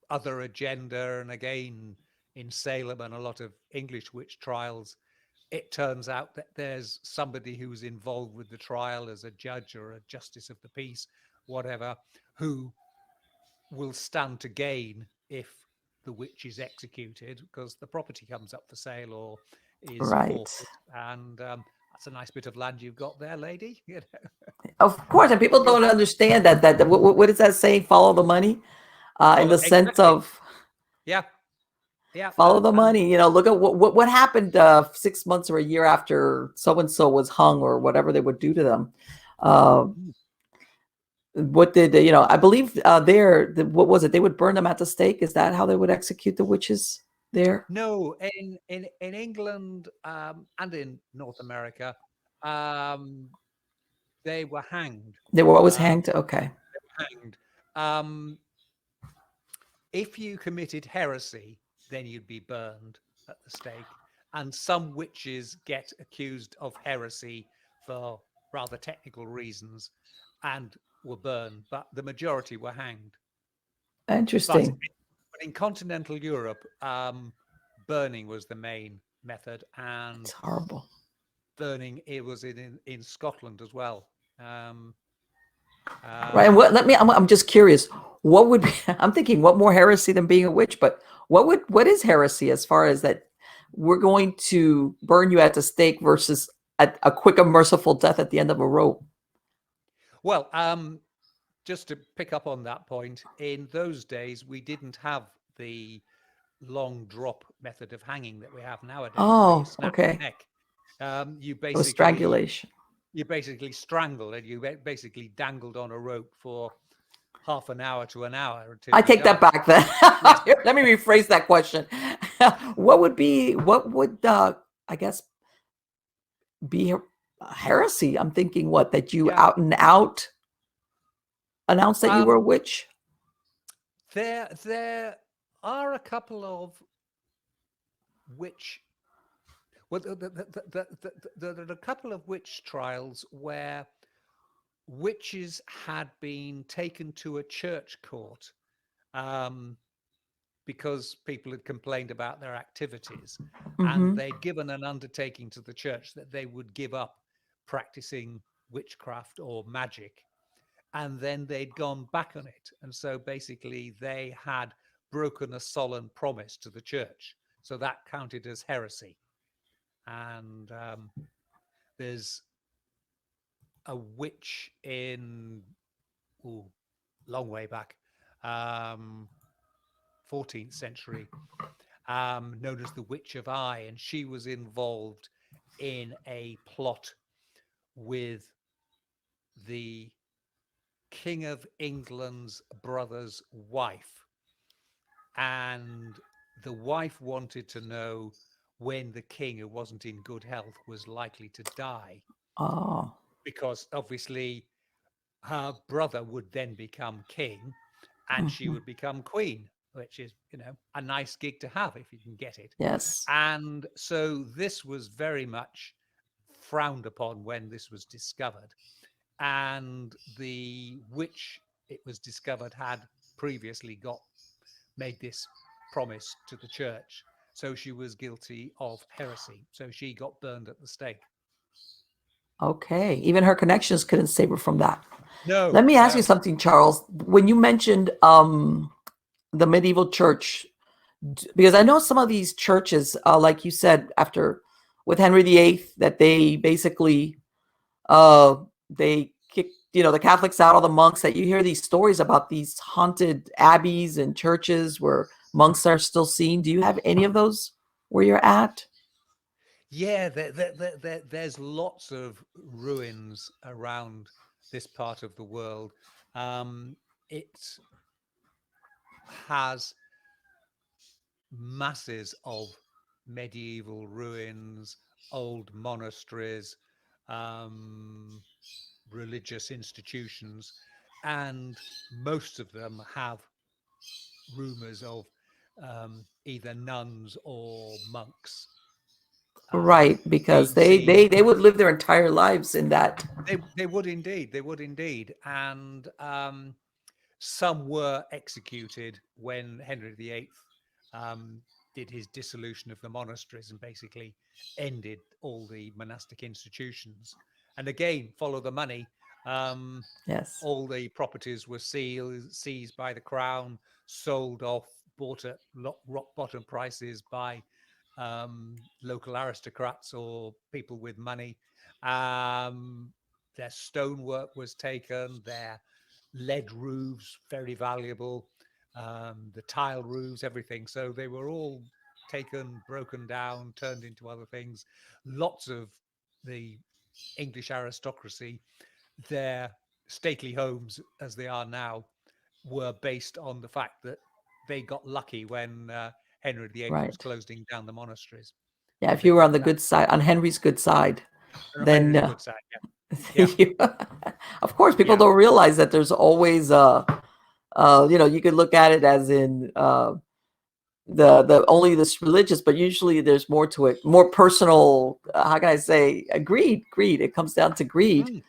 other agenda, and again, in Salem and a lot of English witch trials, it turns out that there's somebody who's involved with the trial as a judge or a justice of the peace, whatever, who will stand to gain if the witch is executed, because the property comes up for sale or is Right. forfeit. And that's a nice bit of land you've got there, lady. Of course, and people You'll don't have it. understand that what is that saying? Follow the money, in Follow, the sense exactly. of Yeah, yeah. follow the And money. Look at what happened 6 months or a year after so and so was hung or whatever they would do to them. Uh, what did I believe what was it? They would burn them at the stake. Is that how they would execute the witches there? no, in England and in North America, um, they were hanged. They were always Uh, hanged. Okay. hanged. Um, if you committed heresy, then you'd be burned at the stake. And some witches get accused of heresy for rather technical reasons and were burned, but the majority were hanged. But Interesting. in continental Europe, burning was the main method, It's and horrible. burning it was in Scotland as well. Right. And Um, I'm just curious. What would be, I'm thinking what more heresy than being a witch, but what is heresy as far as that we're going to burn you at the stake versus a quick and merciful death at the end of a rope? well, just to pick up on that point, in those days we didn't have the long drop method of hanging that we have nowadays, where you Oh, snap your okay. neck. You It was basically strangulation. you basically strangled, and you basically dangled on a rope for half an hour to an hour until I you take that died. back then. Yeah. Let me rephrase that question. What would I guess be heresy? I'm thinking what, that you Yeah. out and out announced that you were a Um, witch? there are a couple of witch well there are a couple of witch trials where witches had been taken to a church court, um, because people had complained about their activities, and Mm-hmm. they'd given an undertaking to the church that they would give up practicing witchcraft or magic, and then they'd gone back on it. And so basically they had broken a solemn promise to the church, so that counted as heresy. And there's a witch in long way back, um, 14th century, known as the Witch of Eye, and she was involved in a plot with the King of England's brother's wife. And the wife wanted to know when the king, who wasn't in good health, was likely to die, Oh, because obviously her brother would then become king and she mhm. would become queen, which is, a nice gig to have if you can get it. Yes. And so this was very much frowned upon when this was discovered. And the witch, it was discovered, had previously made this promise to the church. So she was guilty of heresy. So she got burned at the stake. Okay. Even her connections couldn't save her from that. No, Let me ask you no. something, Charles. When you mentioned the medieval church, because I know some of these churches, like you said, after with Henry VIII, that they basically they kicked the Catholics out, all the monks. That you hear these stories about these haunted abbeys and churches where monks are still seen. Do you have any of those where you're at? Yeah, there's lots of ruins around this part of the world. It has masses of medieval ruins, old monasteries, um, religious institutions, and most of them have rumors of either nuns or monks Right, because being they seen. they they would live their entire lives in that. They would indeed. They would indeed. And some were executed when Henry VIII um, did his dissolution of the monasteries and basically ended all the monastic institutions. And again, follow the money. Um, Yes. all the properties were seized by the crown, sold off, bought at rock bottom prices by local aristocrats or people with money. Um, their stonework was taken, their lead roofs, very valuable, the tile roofs, everything. So they were all taken, broken down, turned into other things. Lots of the English aristocracy, their stately homes as they are now, were based on the fact that they got lucky when Henry VIII was Right. closing down the monasteries. Yeah, And if they you were on got the that. good side, on Henry's good side, then Henry's good side. Yeah. you, of course, people Yeah. don't realize that there's always you could look at it as in the only this religious, but usually there's more to it, more personal. How can I say? Greed. It comes down to Yeah. greed.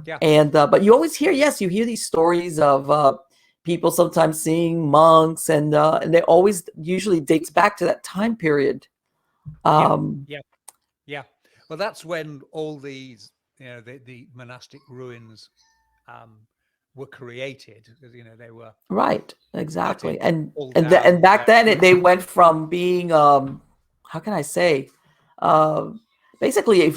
Yeah. And but you always hear, yes, you hear these stories of people sometimes seeing monks, and they always usually dates back to that time period. Yeah. Um, Yeah. Yeah. Well, that's when all these, the monastic ruins um, were created. Because, they were right, exactly. gutted, And pulled and the, and down. back then they went from being how can I say, uh, basically, if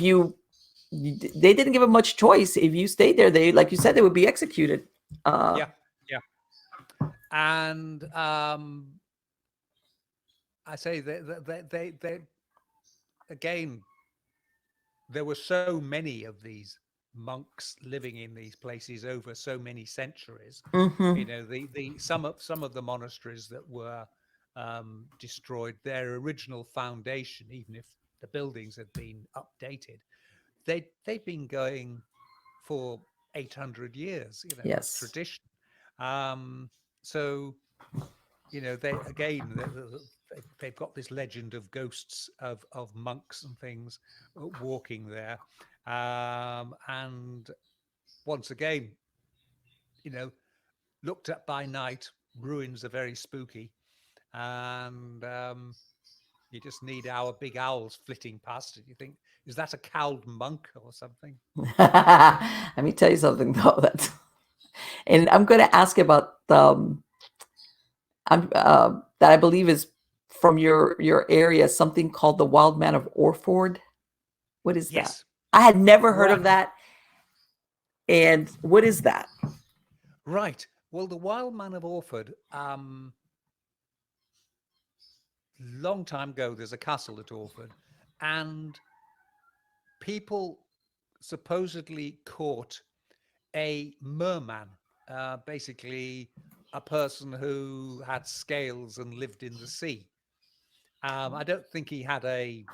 they didn't give them much choice. If you stayed there, they, like you said, they would be executed. Yeah. Yeah. And I say they again, there were so many of these monks living in these places over so many centuries. Hmm. The some of the monasteries that were destroyed, their original foundation, even if the buildings had been updated, they've been going for 800 years, as Yes. tradition. Um, so they again they've got this legend of ghosts of monks and things walking there, and once again, you know looked at by night, ruins are very spooky, and you just need our big owls flitting past and you think, is that a cowled monk or something? Let me tell you something though. And I'm going to ask about that I believe is from your area, something called the Wild Man of Orford. What is that? Yes. I had never heard of Right. that. And what is that? Right. Well, the Wild Man of Orford, long time ago, there's a castle at Orford, and people supposedly caught a merman, basically a person who had scales and lived in the sea. I don't think he had a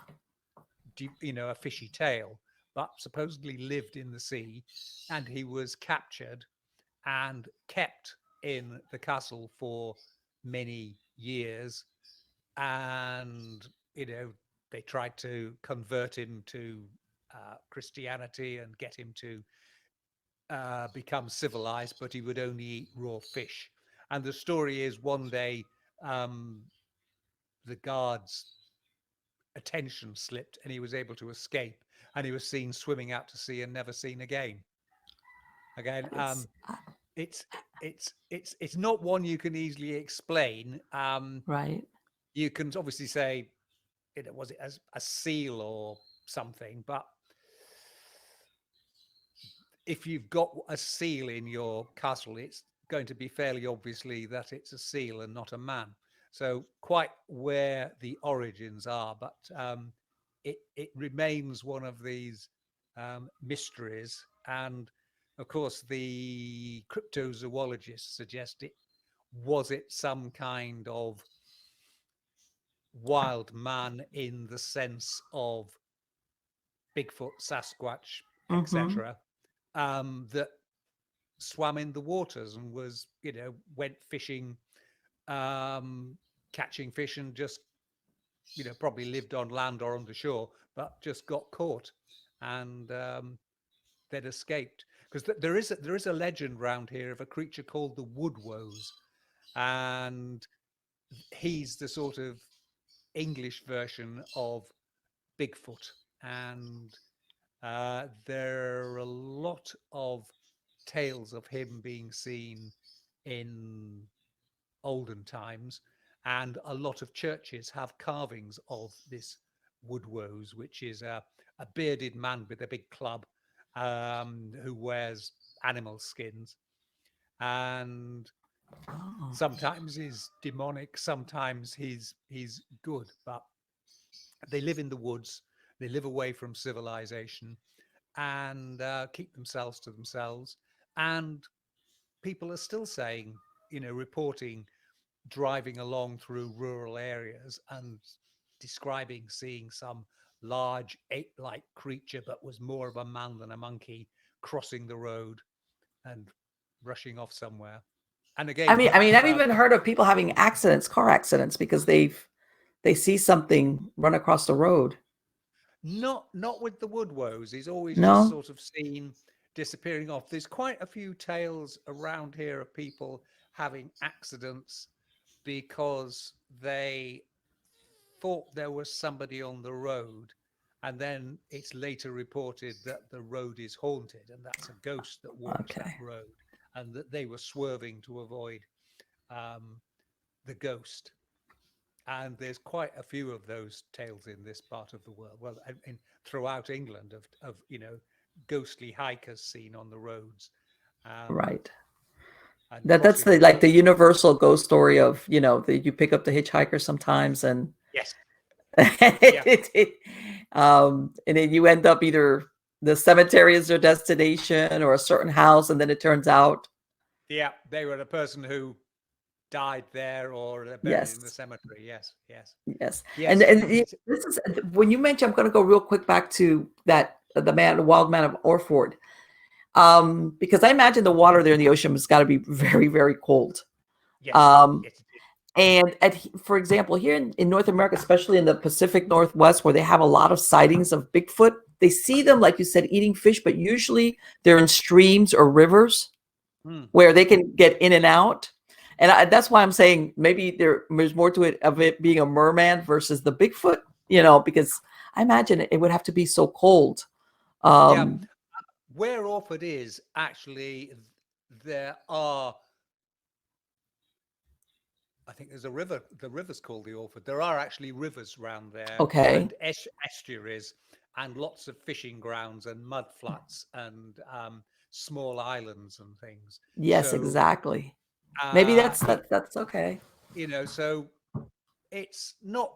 fishy tail, but supposedly lived in the sea, and he was captured and kept in the castle for many years. And they tried to convert him to Christianity and get him to become civilized, but he would only eat raw fish. And the story is, one day um, the guards' attention slipped and he was able to escape, and he was seen swimming out to sea and never seen again. Again, It's it's not one you can easily explain. right. You can obviously say, was it as a seal or something, but if you've got a seal in your castle, it's going to be fairly obviously that it's a seal and not a man. So quite where the origins are, but it remains one of these mysteries. And of course, the cryptozoologists suggest it, was it some kind of wild man in the sense of Bigfoot, Sasquatch, Mm-hmm. etc., that swam in the waters and was, went fishing catching fish and just, probably lived on land or on the shore, but just got caught and they'd escaped. Because there is a legend round here of a creature called the woodwoes, and he's the sort of English version of Bigfoot. And there are a lot of tales of him being seen in olden times, and a lot of churches have carvings of this woodwoes, which is a bearded man with a big club, who wears animal skins, and Oh, sometimes he's demonic, sometimes he's good, but they live in the woods, they live away from civilization, and keep themselves to themselves. And people are still saying, reporting driving along through rural areas and describing seeing some large ape-like creature, but was more of a man than a monkey, crossing the road and rushing off somewhere. And again, I've even heard of people having accidents, car accidents, because they see something run across the road. not with the woodwoes. He's always just No? sort of seen disappearing off. There's quite a few tales around here of people having accidents because they thought there was somebody on the road, and then it's later reported that the road is haunted and that's a ghost that walks that Okay. road, and that they were swerving to avoid the ghost. And there's quite a few of those tales in this part of the world, well, throughout England, of ghostly hikers seen on the roads, Right. and That's crossing the the like the road. universal ghost story of, that you pick up the hitchhiker sometimes and Yes. Yeah. and then you end up either the cemetery is their destination or a certain house, and then it turns out, Yeah, they were the person who died there, or they're buried in the yes, cemetery. Yes, yes, yes. And yes. this is when you mentioned, I'm going to go real quick back to that, the wild man of Orford, because I imagine the water there in the ocean has got to be very, very cold. Yes, Um, yes, it is. And for example, here in North America, especially in the Pacific Northwest, where they have a lot of sightings of Bigfoot, they see them, like you said, eating fish, but usually they're in streams or rivers Hmm. where they can get in and out. And that's why I'm saying maybe there's more to it of it being a merman versus the Bigfoot, because I imagine it would have to be so cold. Yeah, Um, where Orford is, actually, there are, I think there's a river. The river's called the Orford. There are actually rivers round there, okay. and estuaries, and lots of fishing grounds and mud flats, and small islands and things. Yes, So exactly. Maybe that's it, that's okay. so it's not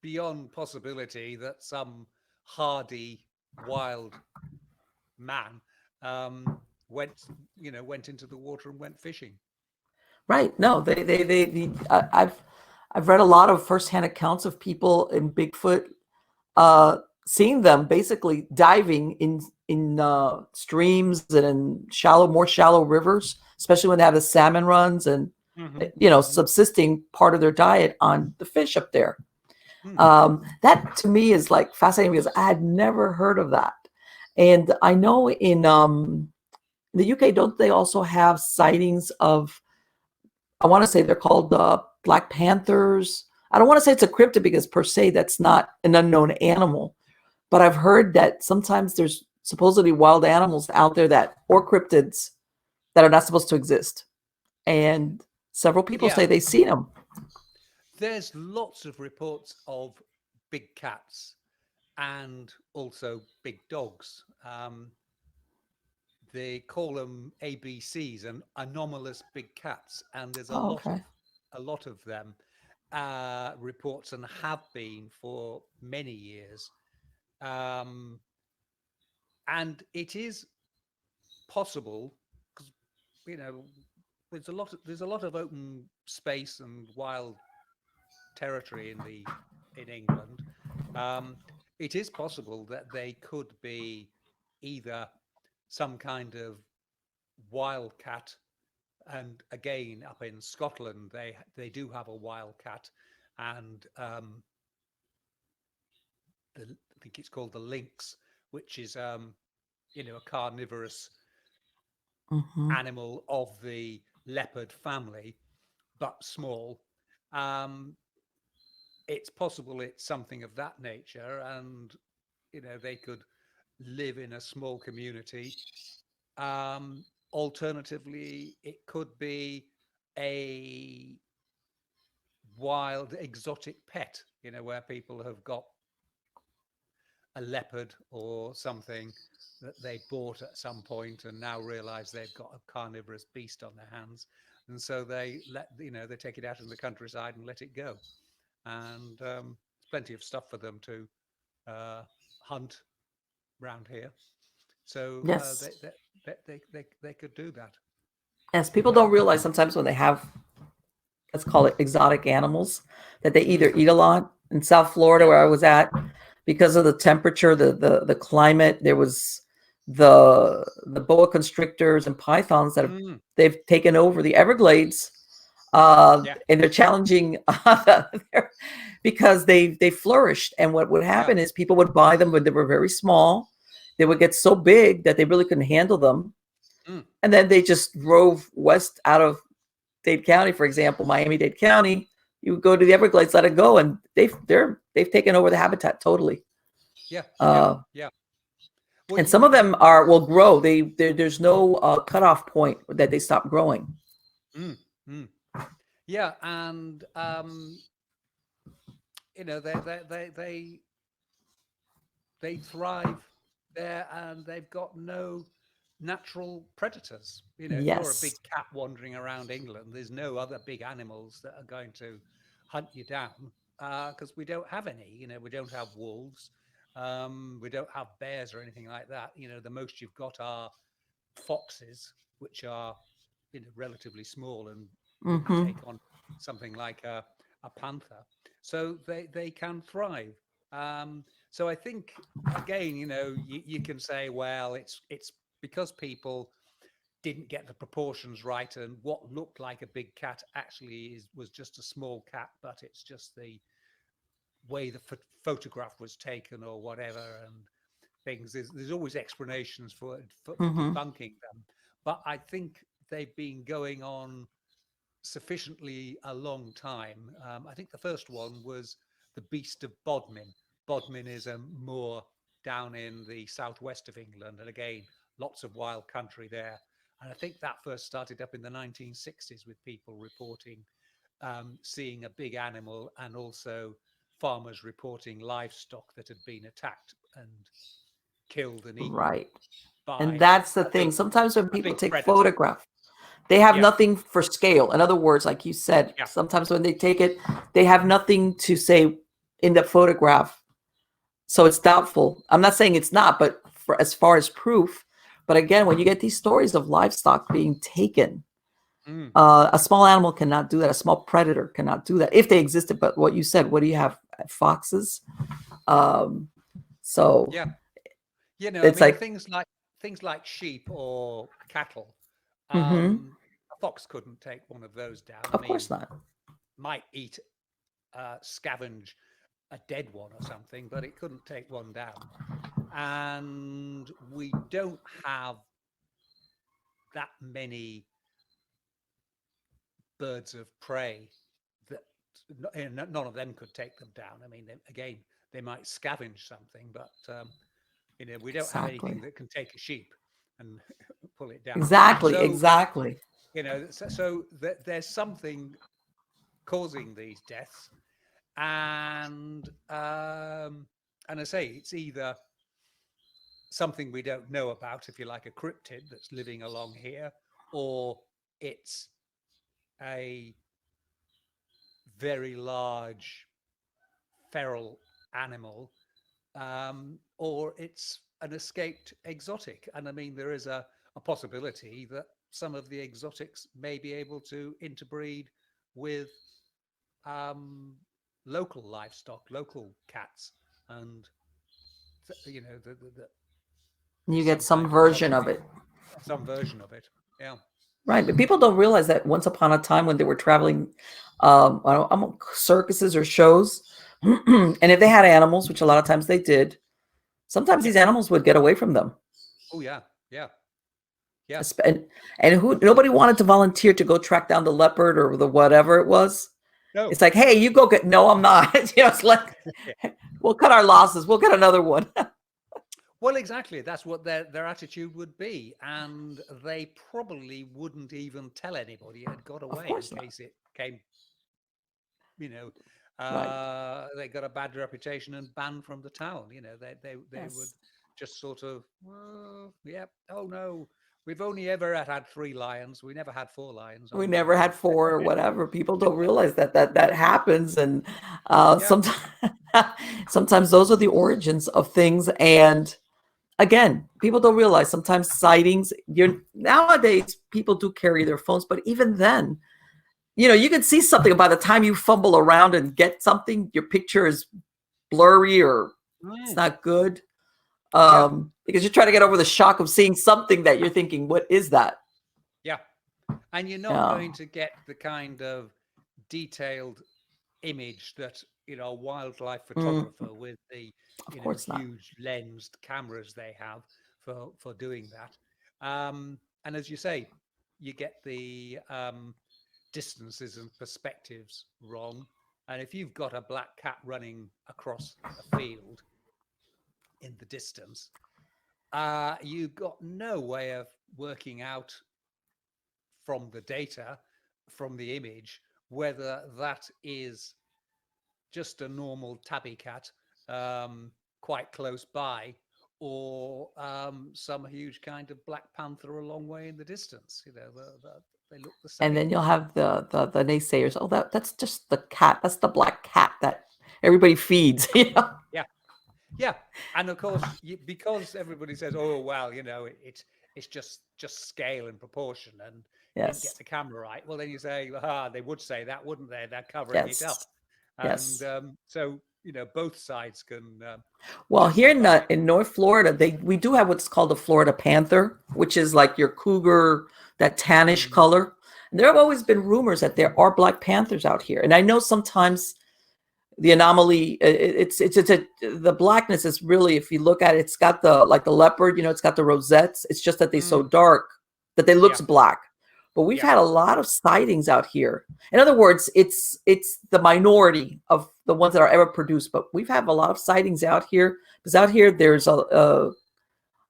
beyond possibility that some hardy wild man went into the water and went fishing. Right. No, I've read a lot of firsthand accounts of people in Bigfoot, seeing them basically diving in streams and in more shallow rivers, especially when they have the salmon runs and Hmm. subsisting part of their diet on the fish up there. Hmm. That to me is like fascinating because I had never heard of that, and I know in the UK, don't they also have sightings of, I want to say they're called Black Panthers. I don't want to say it's a cryptid because per se that's not an unknown animal, but I've heard that sometimes there's supposedly wild animals out there or cryptids that are not supposed to exist, and several people Yeah, say they've seen them. there's lots of reports of big cats and also big dogs. They call them ABCs, and anomalous big cats, and there's Oh, okay. a lot of them, reports, and have been for many years. Um, and it is possible, because you know there's a lot of open space and wild territory in England. Um, it is possible that they could be either some kind of wildcat, and again, up in Scotland, they do have a wildcat, and I think it's called the lynx, which is a carnivorous Hmm. animal of the leopard family, but small. Um, it's possible it's something of that nature, and they could live in a small community. Alternatively, it could be a wild exotic pet, where people have got a leopard or something that they bought at some point and now realize they've got a carnivorous beast on their hands, and so they take it out in the countryside and let it go. And there's plenty of stuff for them to hunt round here, so Yes. they could do that. Yes. People don't realize sometimes when they have, let's call it exotic animals, that they either Mm, eat a lot. In South Florida, yeah. where I was at, because of the temperature, the climate, there was the boa constrictors and pythons that Mm, they've taken over the Everglades, yeah. and they're challenging because they flourished. And what would Yeah. happen is people would buy them when they were very small. They would get so big that they really couldn't handle them, Mm, and then they just drove west out of Dade County, for example, Miami-Dade County. You would go to the Everglades, let it go, and they've taken over the habitat totally. yeah. Yeah. Uh, Yeah. Well, and some of them will grow. There's no cutoff point that they stop growing. mm, mm. Yeah, and they thrive there, and they've got no natural predators. If you're a big Yes. cat wandering around England, there's no other big animals that are going to hunt you down, because we don't have any. We don't have wolves, we don't have bears or anything like that. The most you've got are foxes, which are relatively small and wouldn't Hmm. take on something like a panther. So they can thrive. So I think, again, you can say, well, it's because people didn't get the proportions right, and what looked like a big cat actually was just a small cat, but it's just the way the photograph was taken or whatever, and things. There's always explanations for Hmm. debunking them, but I think they've been going on sufficiently a long time. I think the first one was the Beast of Bodmin. Bodmin is a moor down in the southwest of England, and again, lots of wild country there. And I think that first started up in the 1960s with people reporting seeing a big animal, and also farmers reporting livestock that had been attacked and killed and eaten Right. And by that's the a thing. Sometimes when a people big take predator. photographs, they have Yeah, nothing for scale. In other words, like you said, yeah. sometimes when they take it, they have nothing to say in the photograph. So it's doubtful. I'm not saying it's not, but for as far as proof. But again, when you get these stories of livestock being taken, Mm, a small animal cannot do that. A small predator cannot do that if they existed. But what you said, what do you have? Foxes. Um, so yeah. I it's mean, like, things like sheep or cattle. mm-hmm, A fox couldn't take one of those down. I of course mean, not. might eat, scavenge a dead one or something, but it couldn't take one down. And we don't have that many birds of prey that none of them could take them down. I mean, again, they might scavenge something, but we don't have anything Exactly. that can take a sheep and pull it down. Exactly. So Exactly. there's something causing these deaths, and I say it's either something we don't know about, if you like, a cryptid that's living along here, or it's a very large feral animal, or it's an escaped exotic. And I mean, there is a possibility that some of the exotics may be able to interbreed with um, local livestock, local cats, and You get some some kind of version of it. some version of it. Yeah. Right, but people don't realize that once upon a time when they were traveling, circuses or shows, and if they had animals, which a lot of times they did, sometimes Yeah. these animals would get away from them. Oh yeah. Yeah. Yeah. And who nobody wanted to volunteer to go track down the leopard or the whatever it was. No. It's like, hey, you go get. No, I'm not. It's like we'll cut our losses. We'll get another one. Well, exactly. That's what their attitude would be, and they probably wouldn't even tell anybody it had got Of away in course not. case it came. You know, Right. they got a bad reputation and banned from the town. They would Yes. just sort of, well, yep. Oh no, we've only ever had 3 lions. We never had 4 lions We on never board. had four or whatever. People don't realize that happens, and Yeah. sometimes sometimes those are the origins of things. And again, people don't realize sometimes sightings. Nowadays people do carry their phones, but even then, you can see something. By the time you fumble around and get something, your picture is blurry or it's Mm, not good, yeah. because you're trying to get over the shock of seeing something that you're thinking, what is that? Yeah. And you're not Yeah. going to get the kind of detailed image that a wildlife Mm, photographer with the of course not. huge lensed cameras they have for doing that. And as you say, you get the distances and perspectives wrong. And if you've got a black cat running across a field in the distance, you've got no way of working out from the data, from the image, whether that is just a normal tabby cat quite close by, or some huge kind of black panther a long way in the distance. They look the And same. then you'll have the naysayers. Oh, that's just the cat. That's the black cat that everybody feeds. Yeah, yeah. And of course, because everybody says, "Oh, well, it's just scale and proportion," and you didn't get Yes. the camera right. Well, then you say, "Ah, they would say that, wouldn't they? They're covering it up." Yes. And Yes. so both sides can Well, here in justify. in North Florida, we do have what's called a Florida panther, which is like your cougar, that tannish Mm, color. And there have always been rumors that there are black panthers out here, and I know sometimes the anomaly, the blackness is really, if you look at it, it's got the, like the leopard, it's got the rosettes. It's just that they're so mm, dark that they looks yeah, black. But we've yeah. had a lot of sightings out here. In other words, it's the minority of the ones that are ever produced, but we've had a lot of sightings out here, because out here there's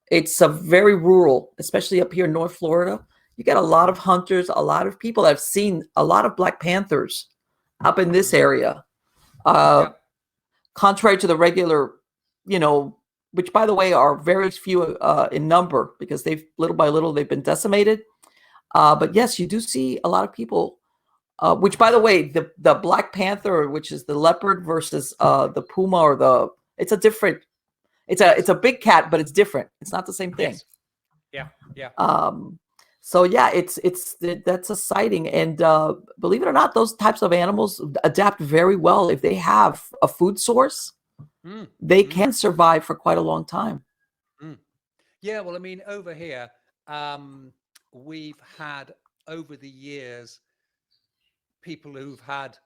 it's a very rural, especially up here in North Florida. You get a lot of Mm, hunters, a lot of people that have seen a lot of black panthers up in this mm, area. Uh, yeah. Contrary to the regular, you know, which by the way are very few in number, because they've little by little they've been decimated. But yes, you do see a lot of people. Which, by the way, the Black Panther, which is the leopard, versus the puma or it's a different. It's Yes. a big cat, but it's different. It's not the same thing. Yes. Yeah. Yeah. Um, so yeah, that's a sighting, and believe it or not, those types of animals adapt very well if they have a food source. Mm, They mm, can survive for quite a long time. mm. Yeah. Well, I mean, over here, we've had over the years people who've had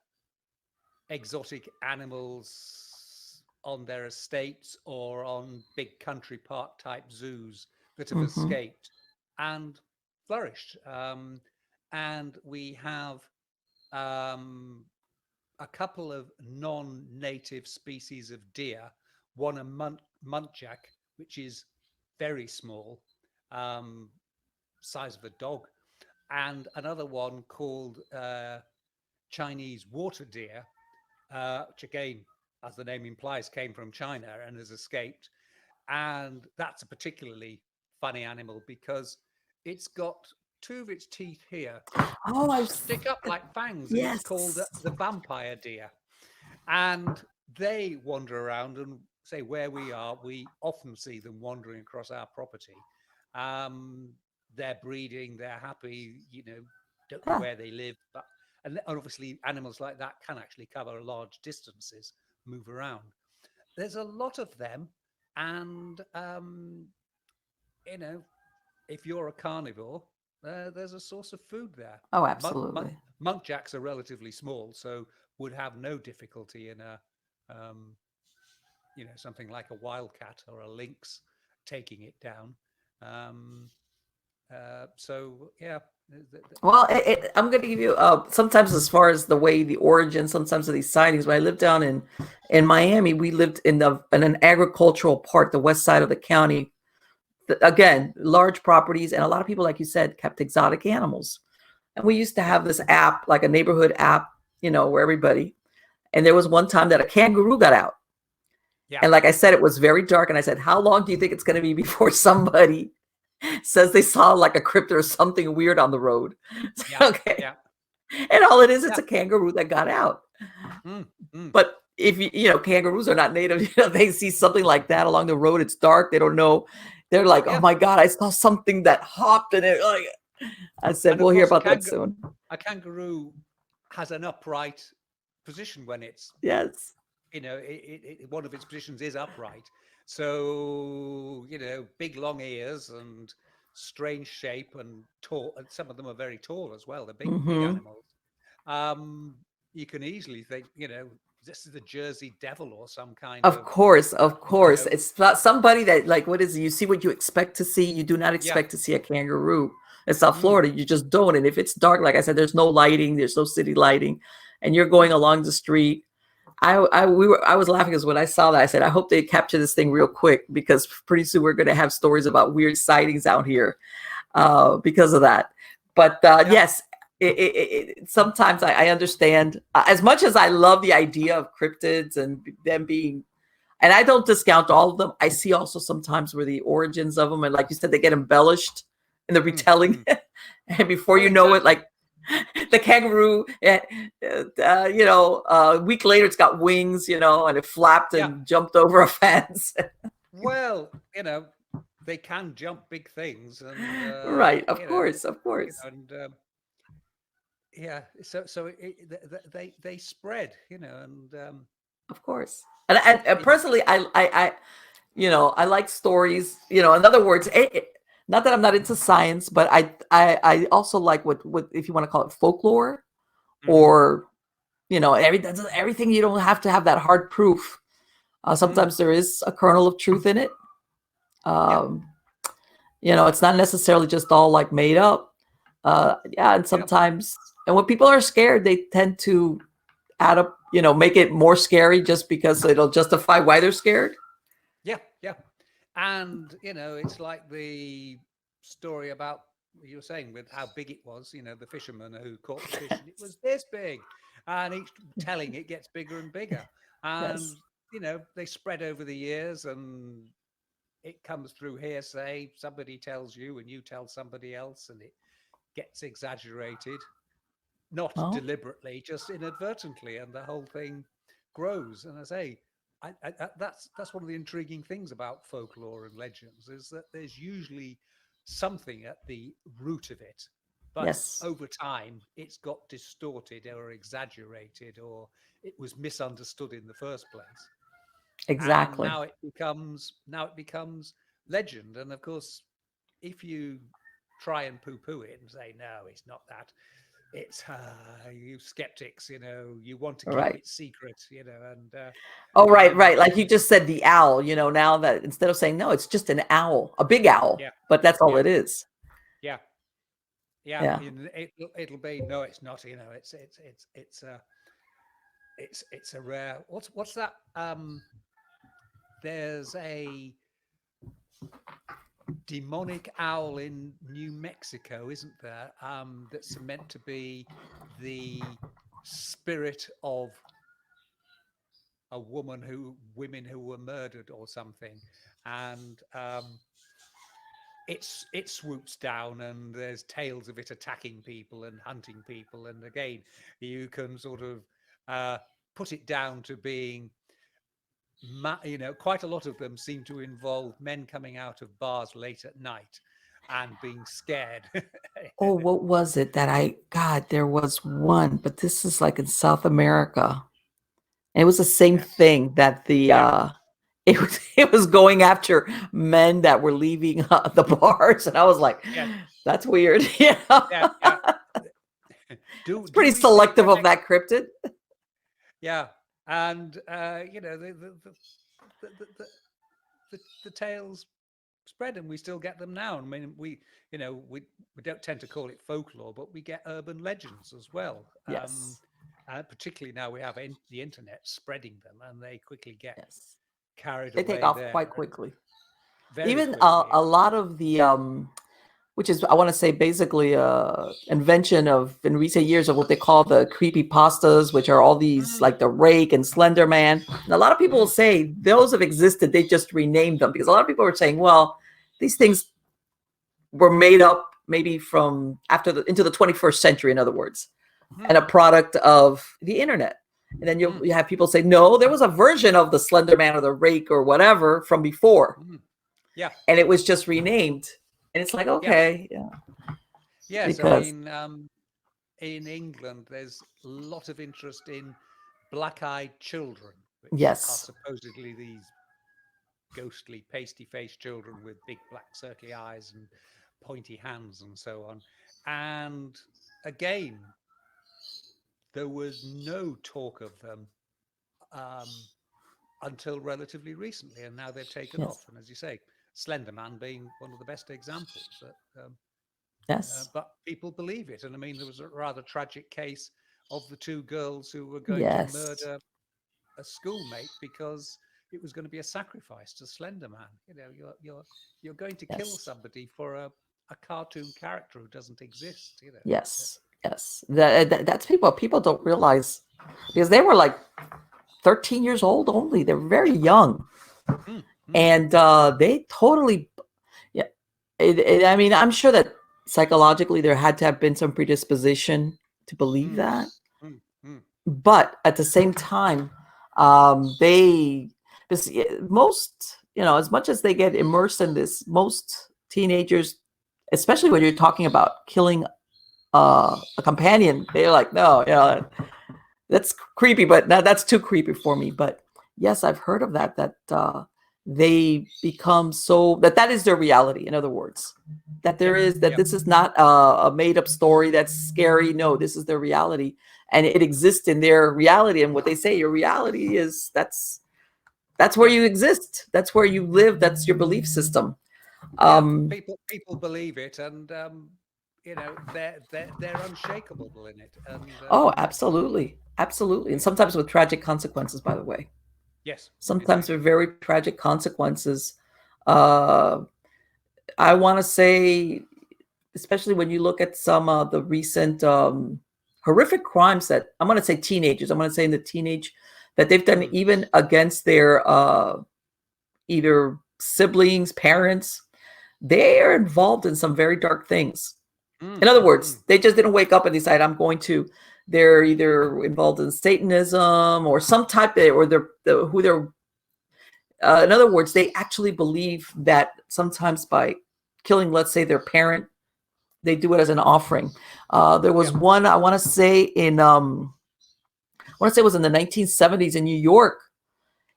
exotic animals on their estates or on big country park type zoos that have Hmm. escaped and flourished. And we have um, a couple of non-native species of deer, one a muntjac, which is very small, um, size of a dog, and another one called Chinese water deer, which again, as the name implies, came from China and has escaped. And that's a particularly funny animal because it's got two of its teeth here Oh, stick up like fangs, and it's called yes. the vampire deer. And they wander around, and say where we are, we often see them wandering across our property. Um, they're breeding, they're happy, don't know Yeah. where they live, but and obviously animals like that can actually cover large distances, move around. There's a lot of them, and you know, if you're a carnivore, there's a source of food there. Oh, absolutely. Muntjacs are relatively small, so would have no difficulty in um, something like a wildcat or a lynx taking it down. Um, so yeah. Well, I'm going to give you sometimes, as far as the way the origin sometimes of these sightings. When I lived down in Miami, we lived in an agricultural part, the west side of the county. Again, large properties, and a lot of people, like you said, kept exotic animals. And we used to have this app, like a neighborhood app, where everybody. And there was one time that a kangaroo got out. Yeah. And like I said, it was very dark. And I said, how long do you think it's going to be before somebody says they saw like a cryptid or something weird on the road? Yeah, okay. Yeah. And all it is, it's a kangaroo that got out. But if kangaroos are not native, they see something like that along the road. It's dark. They don't know. They're like, oh my God, I saw something that hopped in it. Like, I said, we'll hear about that soon. A kangaroo has an upright position when it's yes. One of its positions is upright. So, big long ears and strange shape and tall. And some of them are very tall as well. They're big animals. You can easily think, this is the Jersey Devil or some kind of. Of course. It's not somebody that, like, what is it? You see what you expect to see. You do not expect to see a kangaroo in South Florida. You just don't. And if it's dark, like I said, there's no lighting, there's no city lighting, and you're going along the street. I was laughing because when I saw that, I said, I hope they capture this thing real quick, because pretty soon we're going to have stories about weird sightings out here because of that. But yes, sometimes I understand, as much as I love the idea of cryptids and them being, and I don't discount all of them. I see also sometimes where the origins of them, and like you said, they get embellished in the retelling. And before you know it, like the kangaroo, a week later it's got wings, and it flapped and jumped over a fence. Well, they can jump big things, and right, of course. And so they spread, and of course. And personally, I like stories. In other words, not that I'm not into science, but I also like what if you want to call it folklore, or everything. You don't have to have that hard proof. Sometimes there is a kernel of truth in it. It's not necessarily just all like made up. And sometimes, and when people are scared, they tend to add up, make it more scary just because it'll justify why they're scared. Yeah. And, it's like the story about, you were saying, with how big it was, the fisherman who caught the fish, and it was this big. And each telling it gets bigger and bigger. And, they spread over the years, and it comes through hearsay. Somebody tells you and you tell somebody else, and it gets exaggerated, not deliberately, just inadvertently. And the whole thing grows. And I say, that's one of the intriguing things about folklore and legends, is that there's usually something at the root of it, but over time it's got distorted or exaggerated, or it was misunderstood in the first place. Exactly. And now it becomes legend. And of course, if you try and poo-poo it and say, no, it's not that, it's you skeptics, you want to keep it secret, and right, like you just said, the owl, now that instead of saying, no, it's just an owl, a big owl, but that's all it is. It'll be, no, it's not, it's a rare, what's that, there's a demonic owl in New Mexico, isn't there? That's meant to be the spirit of women who were murdered or something, and it swoops down, and there's tales of it attacking people and hunting people. And again, you can sort of put it down to being, quite a lot of them seem to involve men coming out of bars late at night and being scared. Oh, what was it that there was one, but this is like in South America. And it was the same thing that it was going after men that were leaving the bars, and I was like, Yes. that's weird. Yeah, Yeah. Yeah. it's Do pretty we see selective of that cryptid. Yeah, and the tales spread, and we still get them now. I mean, we don't tend to call it folklore, but we get urban legends as well. Yes, Particularly now we have the internet spreading them, and they quickly get yes, carried they take away off there, quite and quickly. very Even quickly. a lot of the which is, I want to say, basically invention of in recent years of what they call the creepy pastas, which are all these Mm, like the Rake and Slender Man. And a lot of people will mm, say those have existed, they just renamed them, because a lot of people are saying, well, these things were made up maybe from after into the 21st century, in other words, and a mm, product of the internet. And then mm, you have people say, no, there was a version of the Slender Man or the Rake or whatever from before, mm. Yeah, and it was just renamed. And it's like, yeah, okay, yeah, yes. I because mean, in England, there's a lot of interest in black-eyed children, which are yes, supposedly these ghostly, pasty-faced children with big black circly eyes and pointy hands and so on. And again, there was no talk of them um, until relatively recently, and now they've taken yes, off. And as you say, Slender Man being one of the best examples. yes, But people believe it. And I mean, there was a rather tragic case of the two girls who were going to yes, murder a schoolmate because it was going to be a sacrifice to Slender Man. You're going to kill yes, somebody for a cartoon character who doesn't exist. yes, yes. That's people don't realize, because they were like 13 years old only. They're very young, Mm, mm, and they totally, yeah. I mean, I'm sure that psychologically there had to have been some predisposition to believe mm, that, mm, mm, but at the same time, they, because most, as much as they get immersed in this, most teenagers, especially when you're talking about killing a companion, they're like, no, that's creepy, but that's too creepy for me. But yes, I've heard of that, they become so that is their reality. In other words, that yeah, yeah, this is not a made up story that's scary. No, this is their reality, and it exists in their reality. And what they say, your reality is that's where yeah, you exist. That's where you live. That's your belief system. yeah. Um, People believe it, and they're unshakable in it. And oh, absolutely, absolutely, and sometimes with tragic consequences. By the way, yes, sometimes indeed. they're very tragic consequences. Uh, I want to say, especially when you look at some of the recent horrific crimes that I'm going to say teenagers, I'm going to say in the teenage, that they've done Mm, even against their either siblings, parents, they are involved in some very dark things. In mm, other words, mm. they just didn't wake up and decide, they're either involved in Satanism or some type of, or who they're, in other words, they actually believe that sometimes by killing, let's say, their parent, they do it as an offering. There was Yeah. one, I want to say I want to say it was in the 1970s in New York.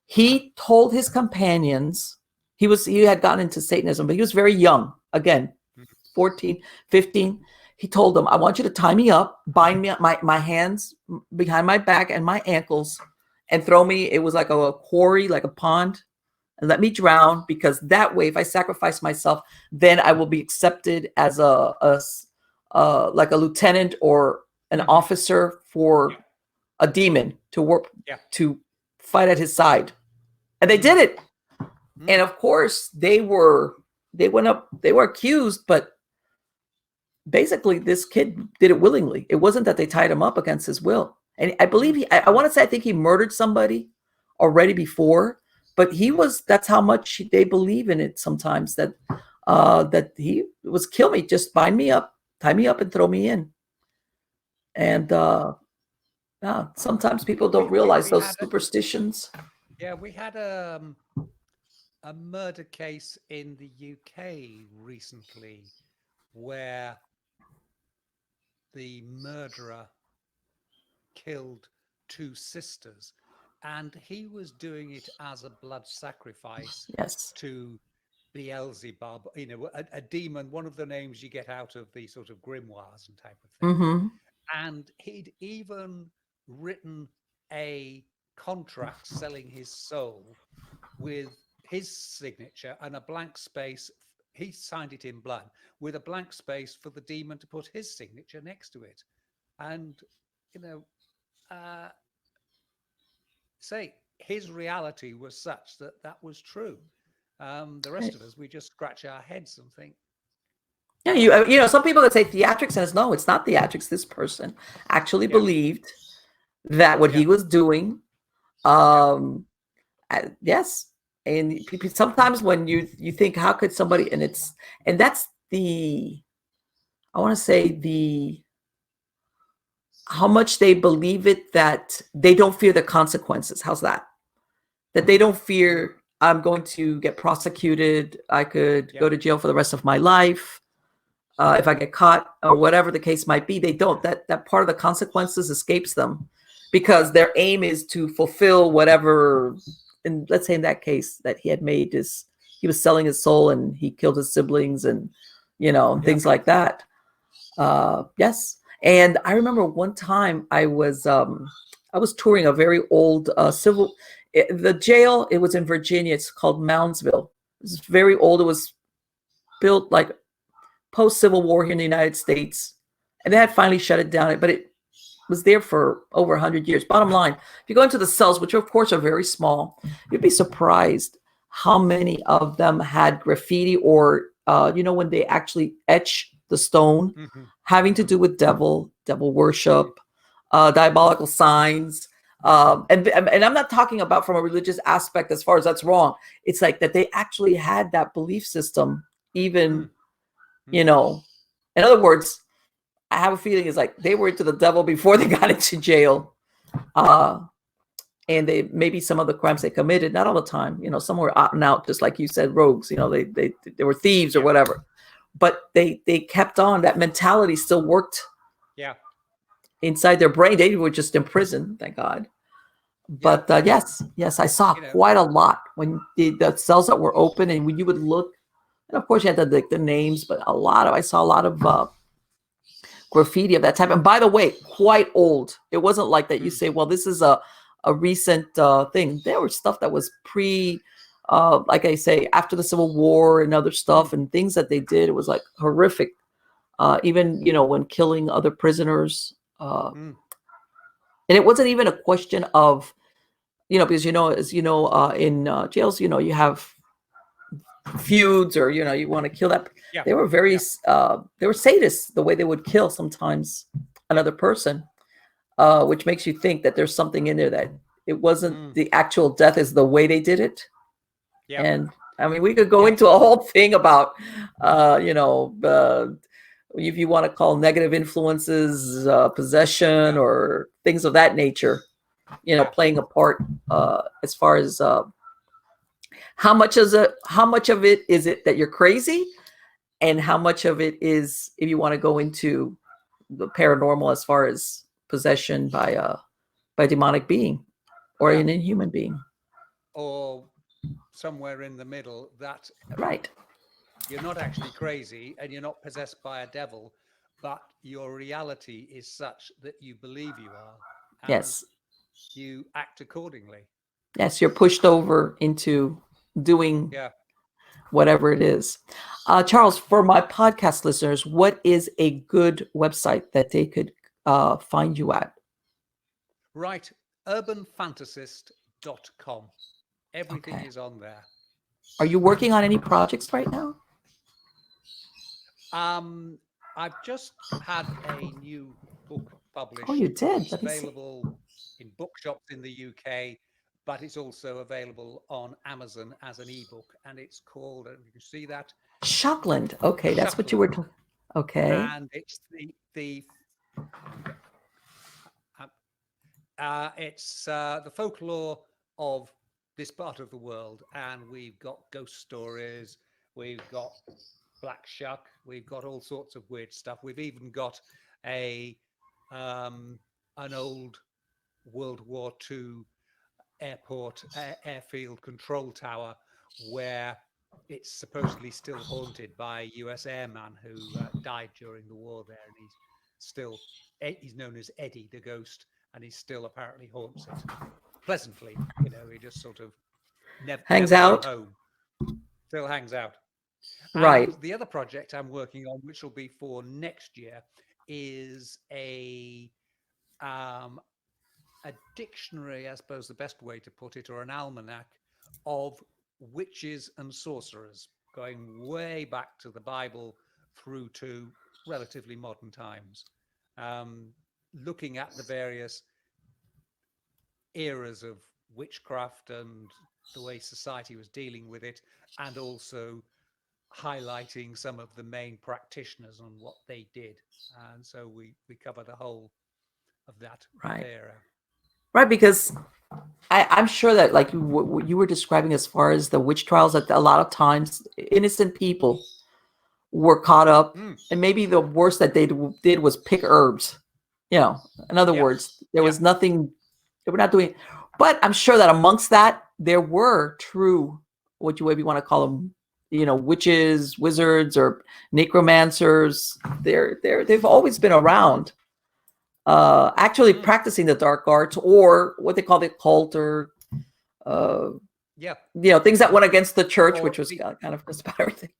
He told his companions, he had gotten into Satanism, but he was very young. Again, Mm, 14, 15. He told them, I want you to tie me up, bind me up, my hands behind my back and my ankles, and throw me. It was like a quarry, like a pond, and let me drown, because that way, if I sacrifice myself, then I will be accepted as like a lieutenant or an mhm. officer for Yeah. a demon to work, Yeah. to fight at his side. And they did Mm, it. And mm. of course, they were accused, but basically this kid did it willingly. It wasn't that they tied him up against his will. And I believe Mm, I want to say, I think he murdered somebody already before, but mm. that's how much they believe in it sometimes, that he was, kill me, just bind me up, tie me up and throw me in. And yeah, sometimes people don't realize We those had superstitions. we had a murder case in the UK recently where the murderer killed two sisters, and he was doing it as a blood sacrifice Yes. to Beelzebub, a demon, one of the names you get out of the sort of grimoires and type of thing. Mm-hmm. And he'd even written a contract selling his soul with his signature and a blank space. He signed it in blood with a blank space for the demon to put his signature next to it. And, you know, say his reality was such that that was true. The rest Right. of us, we just scratch our heads and think, Yeah, you know, some people that say theatrics, and it's no, it's not theatrics. This person actually yeah, believed that what yeah, he was doing, yeah, um, yes. And sometimes when you think, how could somebody, and that's the, I want to say the, how much they believe it, that they don't fear the consequences. How's that? That they don't mm, fear, I'm going to get prosecuted. I could yeah, go to jail for the rest of my life. If I get caught or whatever the case might be, they don't. That part of the consequences escapes them, because their aim is to fulfill whatever. And let's say in that case that he had made is, he was selling his soul and he killed his siblings, and yeah, things like that. Yes. And I remember one time I was touring a very old the jail. It was in Virginia. It's called Moundsville. It's very old. It was built like post Civil War here in the United States, and they had finally shut it down. But it was there for over 100 years. Bottom line, if you go into the cells, which of course are very small, you'd be surprised how many of them had graffiti, or when they actually etch the stone, hmm having to hmm do with devil hmm worship, diabolical signs. And I'm not talking about from a religious aspect as far as that's wrong. It's like that they actually had that belief system, even, you hmm know, in other words, I have a feeling it's like they were into the devil before they got into jail. Uh, and they, maybe some of the crimes they committed, not all the time, some were out and out, just like you said, rogues, they were thieves or yeah, whatever. But they kept on, that mentality still worked yeah, inside their brain. They were just in prison, thank God. yeah, But yes, I saw you know, quite a lot when the cells that were open, and when you would look, and of course you had the names, but I saw a lot of graffiti of that type. And by the way, quite old. It wasn't like that you mm, say, well, this is a recent thing. There was stuff that was pre, like I say, after the Civil War and other mm, stuff, and things that they did. It was like horrific. Even when killing other prisoners, mm, and it wasn't even a question of, because as in jails, you have feuds, or you want to kill that. yeah, They were very yeah, they were sadists, the way they would kill sometimes yeah, another person, which makes you think that there's something in there, that it wasn't mm, the actual death, is the way they did it. yeah, And I mean, we could go yeah, into a whole thing about, you know, if you want to call negative influences, possession, yeah, or things of that nature, yeah, playing a part, as far as how much of it is it that you're crazy, and how much of it is, if you want to go into the paranormal, as far as possession by demonic being, or yeah, an inhuman being. or somewhere in the middle, that Right. you're not actually crazy and you're not possessed by a devil, but your reality is such that you believe you are, and Yes. you act accordingly. Yes, you're pushed over into doing Yeah, whatever it is. yeah. Charles, for my podcast listeners, what is a good website that they could find you at? Right. Urbanfantasist.com. Everything Okay. is on there. Are you working on any projects right now? Um, I've just had a new book Oh, you published. did. It's Let me see. available in bookshops in the UK, but it's also available on Amazon as an ebook, and it's called, you can see that, Shockland. Okay, that's what you were Shuckland, talking. Okay. and it's the uh, it's the folklore of this part of the world, and we've got ghost stories, we've got black shuck, we've got all sorts of weird stuff. We've even got a an old World War II airfield control tower, where it's supposedly still haunted by a US airman who died during the war there, and he's known as Eddie the Ghost, and he still apparently haunts it pleasantly. You know, he just sort of Hangs never out. go home, still hangs out. Right. And the other project I'm working on, which will be for next year, is a dictionary, I suppose the best way to put it, or an almanac of witches and sorcerers, going way back to the Bible through to relatively modern times, looking at the various eras of witchcraft and the way society was dealing with it, and also highlighting some of the main practitioners on what they did. And so we cover the whole of that era. Right, because I'm sure that, like what you were describing as far as the witch trials, that a lot of times innocent people were caught up, and maybe the worst that they did was pick herbs. You know, in other words, there was nothing, they were not doing. But I'm sure that amongst that, there were true, what you maybe want to call them, you know, witches, wizards, or necromancers. They've always been around. Actually practicing the dark arts, or what they call the occult, or you know, things that went against the church, which was kind of just about everything.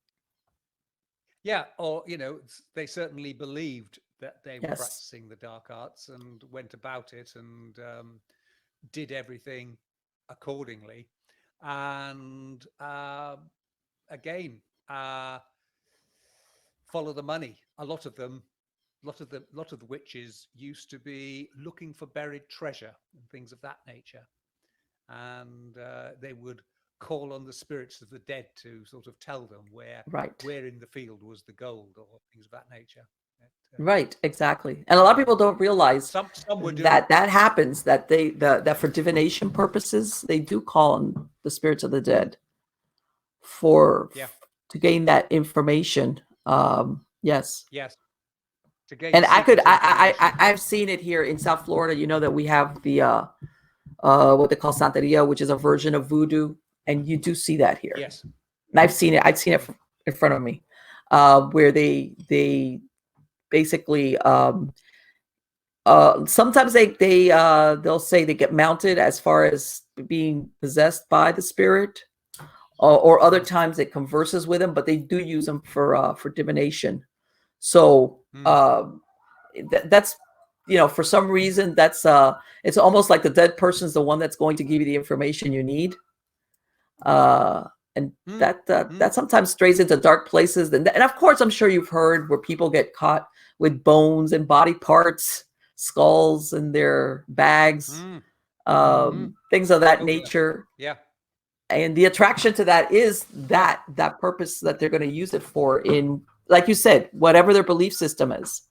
Yeah, or you know, they certainly believed that they were practicing the dark arts and went about it and did everything accordingly. And again, follow the money. A lot of them. lot of the witches used to be looking for buried treasure and things of that nature, and they would call on the spirits of the dead to sort of tell them where in the field was the gold or things of that nature. Right, exactly. And a lot of people don't realize some that happens, that that for divination purposes they do call on the spirits of the dead to gain that information. Yes. And I've seen it here in South Florida. You know that we have the what they call Santeria, which is a version of voodoo, and you do see that here. Yes. And I've seen it in front of me, where they basically sometimes they'll say they get mounted as far as being possessed by the spirit, or other times it converses with them, but they do use them for divination. So that's, you know, for some reason that's it's almost like the dead person's the one that's going to give you the information you need, and that sometimes strays into dark places. And of course, I'm sure you've heard where people get caught with bones and body parts, skulls in their bags, things of that nature. Yeah. And the attraction to that is that purpose that they're going to use it for, in, like you said, whatever their belief system is.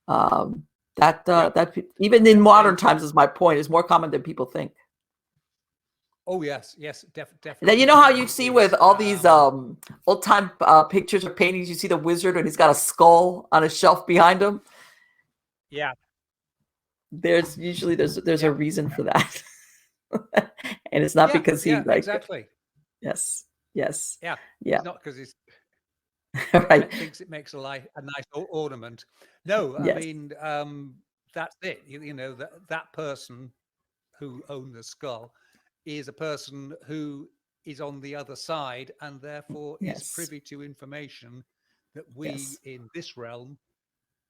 That even in modern times, is my point, is more common than people think. Oh yes, definitely. Now, you know how you see with all these old time pictures or paintings, you see the wizard and he's got a skull on a shelf behind him. Yeah. There's usually there's a reason for that. And it's not because he exactly. Yes. Yeah. It's not because he's right. thinks it makes a nice ornament. No, I mean, that's it. You know, that person who owned the skull is a person who is on the other side, and therefore is privy to information that we in this realm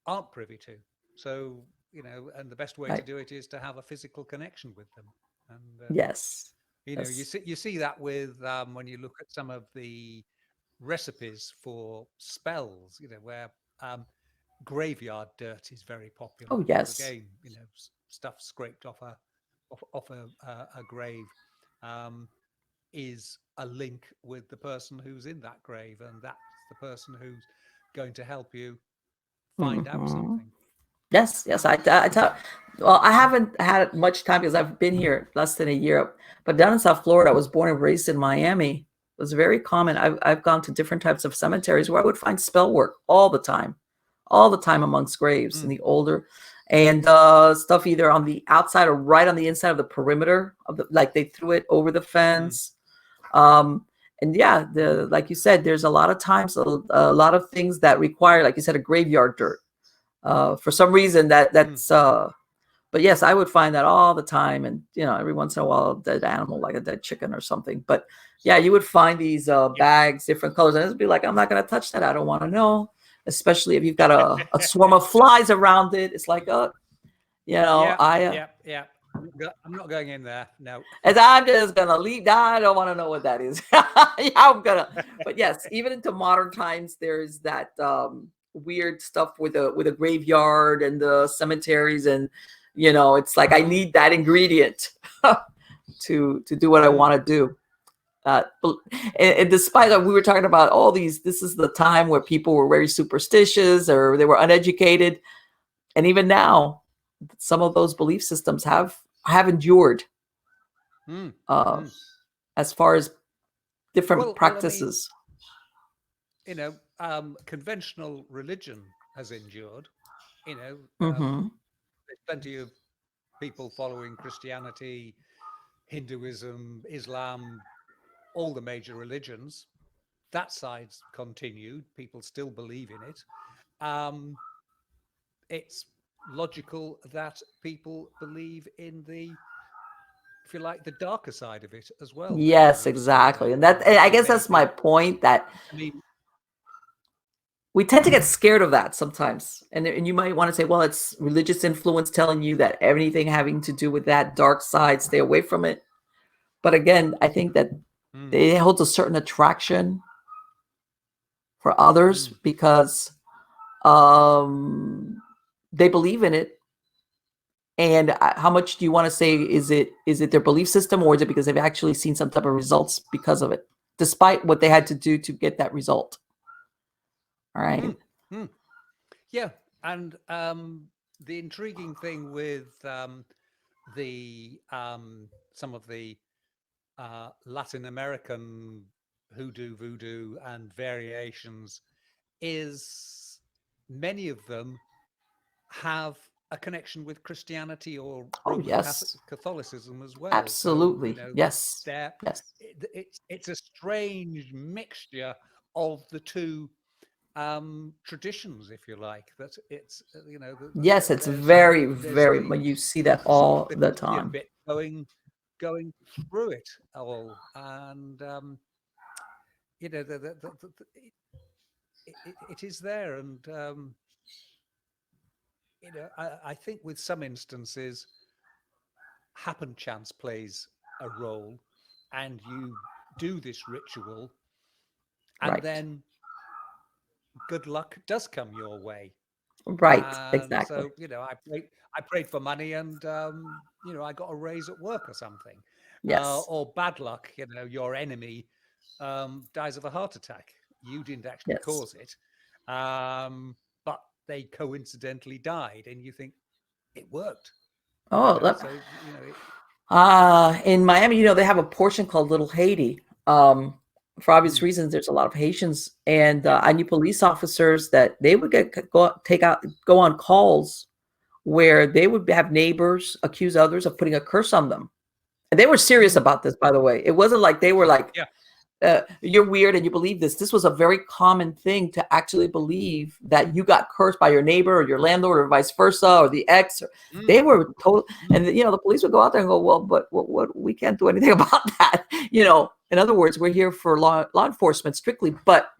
aren't privy to. So, you know, and the best way to do it is to have a physical connection with them. And you know, you see that with when you look at some of the recipes for spells, you know, where graveyard dirt is very popular. Oh yes. Again, you know, stuff scraped off a grave is a link with the person who's in that grave, and that's the person who's going to help you find out something. Yes. Well, I haven't had much time because I've been here less than a year, but down in South Florida, I was born and raised in Miami. It was very common. I've gone to different types of cemeteries where I would find spell work all the time amongst graves, and the older. and stuff either on the outside or right on the inside of the perimeter of the, like they threw it over the fence. And yeah, like you said, there's a lot of times a lot of things that require, like you said, a graveyard dirt. For some reason that's but yes, I would find that all the time, and every once in a while a dead animal, like a dead chicken or something. But yeah, you would find these bags, different colors, and it'd be like, I'm not going to touch that. I don't want to know, especially if you've got a swarm of flies around it. It's like, Yeah, I yeah. I'm not going in there. No. as I'm just gonna leave. I don't want to know what that is. Yeah, I'm gonna. But yes, even into modern times, there's that weird stuff with a graveyard and the cemeteries, and it's like I need that ingredient to do what I want to do. And despite that, we were talking about all these. This is the time where people were very superstitious or they were uneducated, and even now, some of those belief systems have endured. As far as different practices. Well, I mean, conventional religion has endured. Mm-hmm. There's plenty of people following Christianity, Hinduism, Islam, all the major religions. That side's continued. People still believe in it. It's logical that people believe in the, if you like, the darker side of it as well. Yes, exactly. And that, I guess that's my point, that I mean, we tend to get scared of that sometimes. And you might want to say, well, it's religious influence telling you that anything having to do with that dark side, stay away from it. But again, I think that it holds a certain attraction for others because they believe in it. And how much do you want to say, is it their belief system, or is it because they've actually seen some type of results because of it, despite what they had to do to get that result? All right. Yeah. And the intriguing thing with some of the Latin American hoodoo, voodoo, and variations is many of them have a connection with Christianity or Roman Catholicism as well. Absolutely. So, Yes. It's a strange mixture of the two traditions, if you like. That it's yes, it's very when you see that all the time. Bit going through it all, and it is there, and I think with some instances, happen chance plays a role, and you do this ritual, and then good luck does come your way. Right, and exactly. So I prayed for money, and I got a raise at work or something. Yes. Or bad luck, your enemy dies of a heart attack. You didn't actually cause it, but they coincidentally died, and you think it worked. Oh, in Miami, they have a portion called Little Haiti. For obvious reasons, there's a lot of Haitians, and I knew police officers that they would go on calls where they would have neighbors accuse others of putting a curse on them, and they were serious about this. By the way, it wasn't like they were like, you're weird and you believe this. This was a very common thing to actually believe that you got cursed by your neighbor or your landlord or vice versa, or the ex. They were told, and the police would go out there and go, well, but what we can't do anything about that. In other words, we're here for law enforcement strictly. But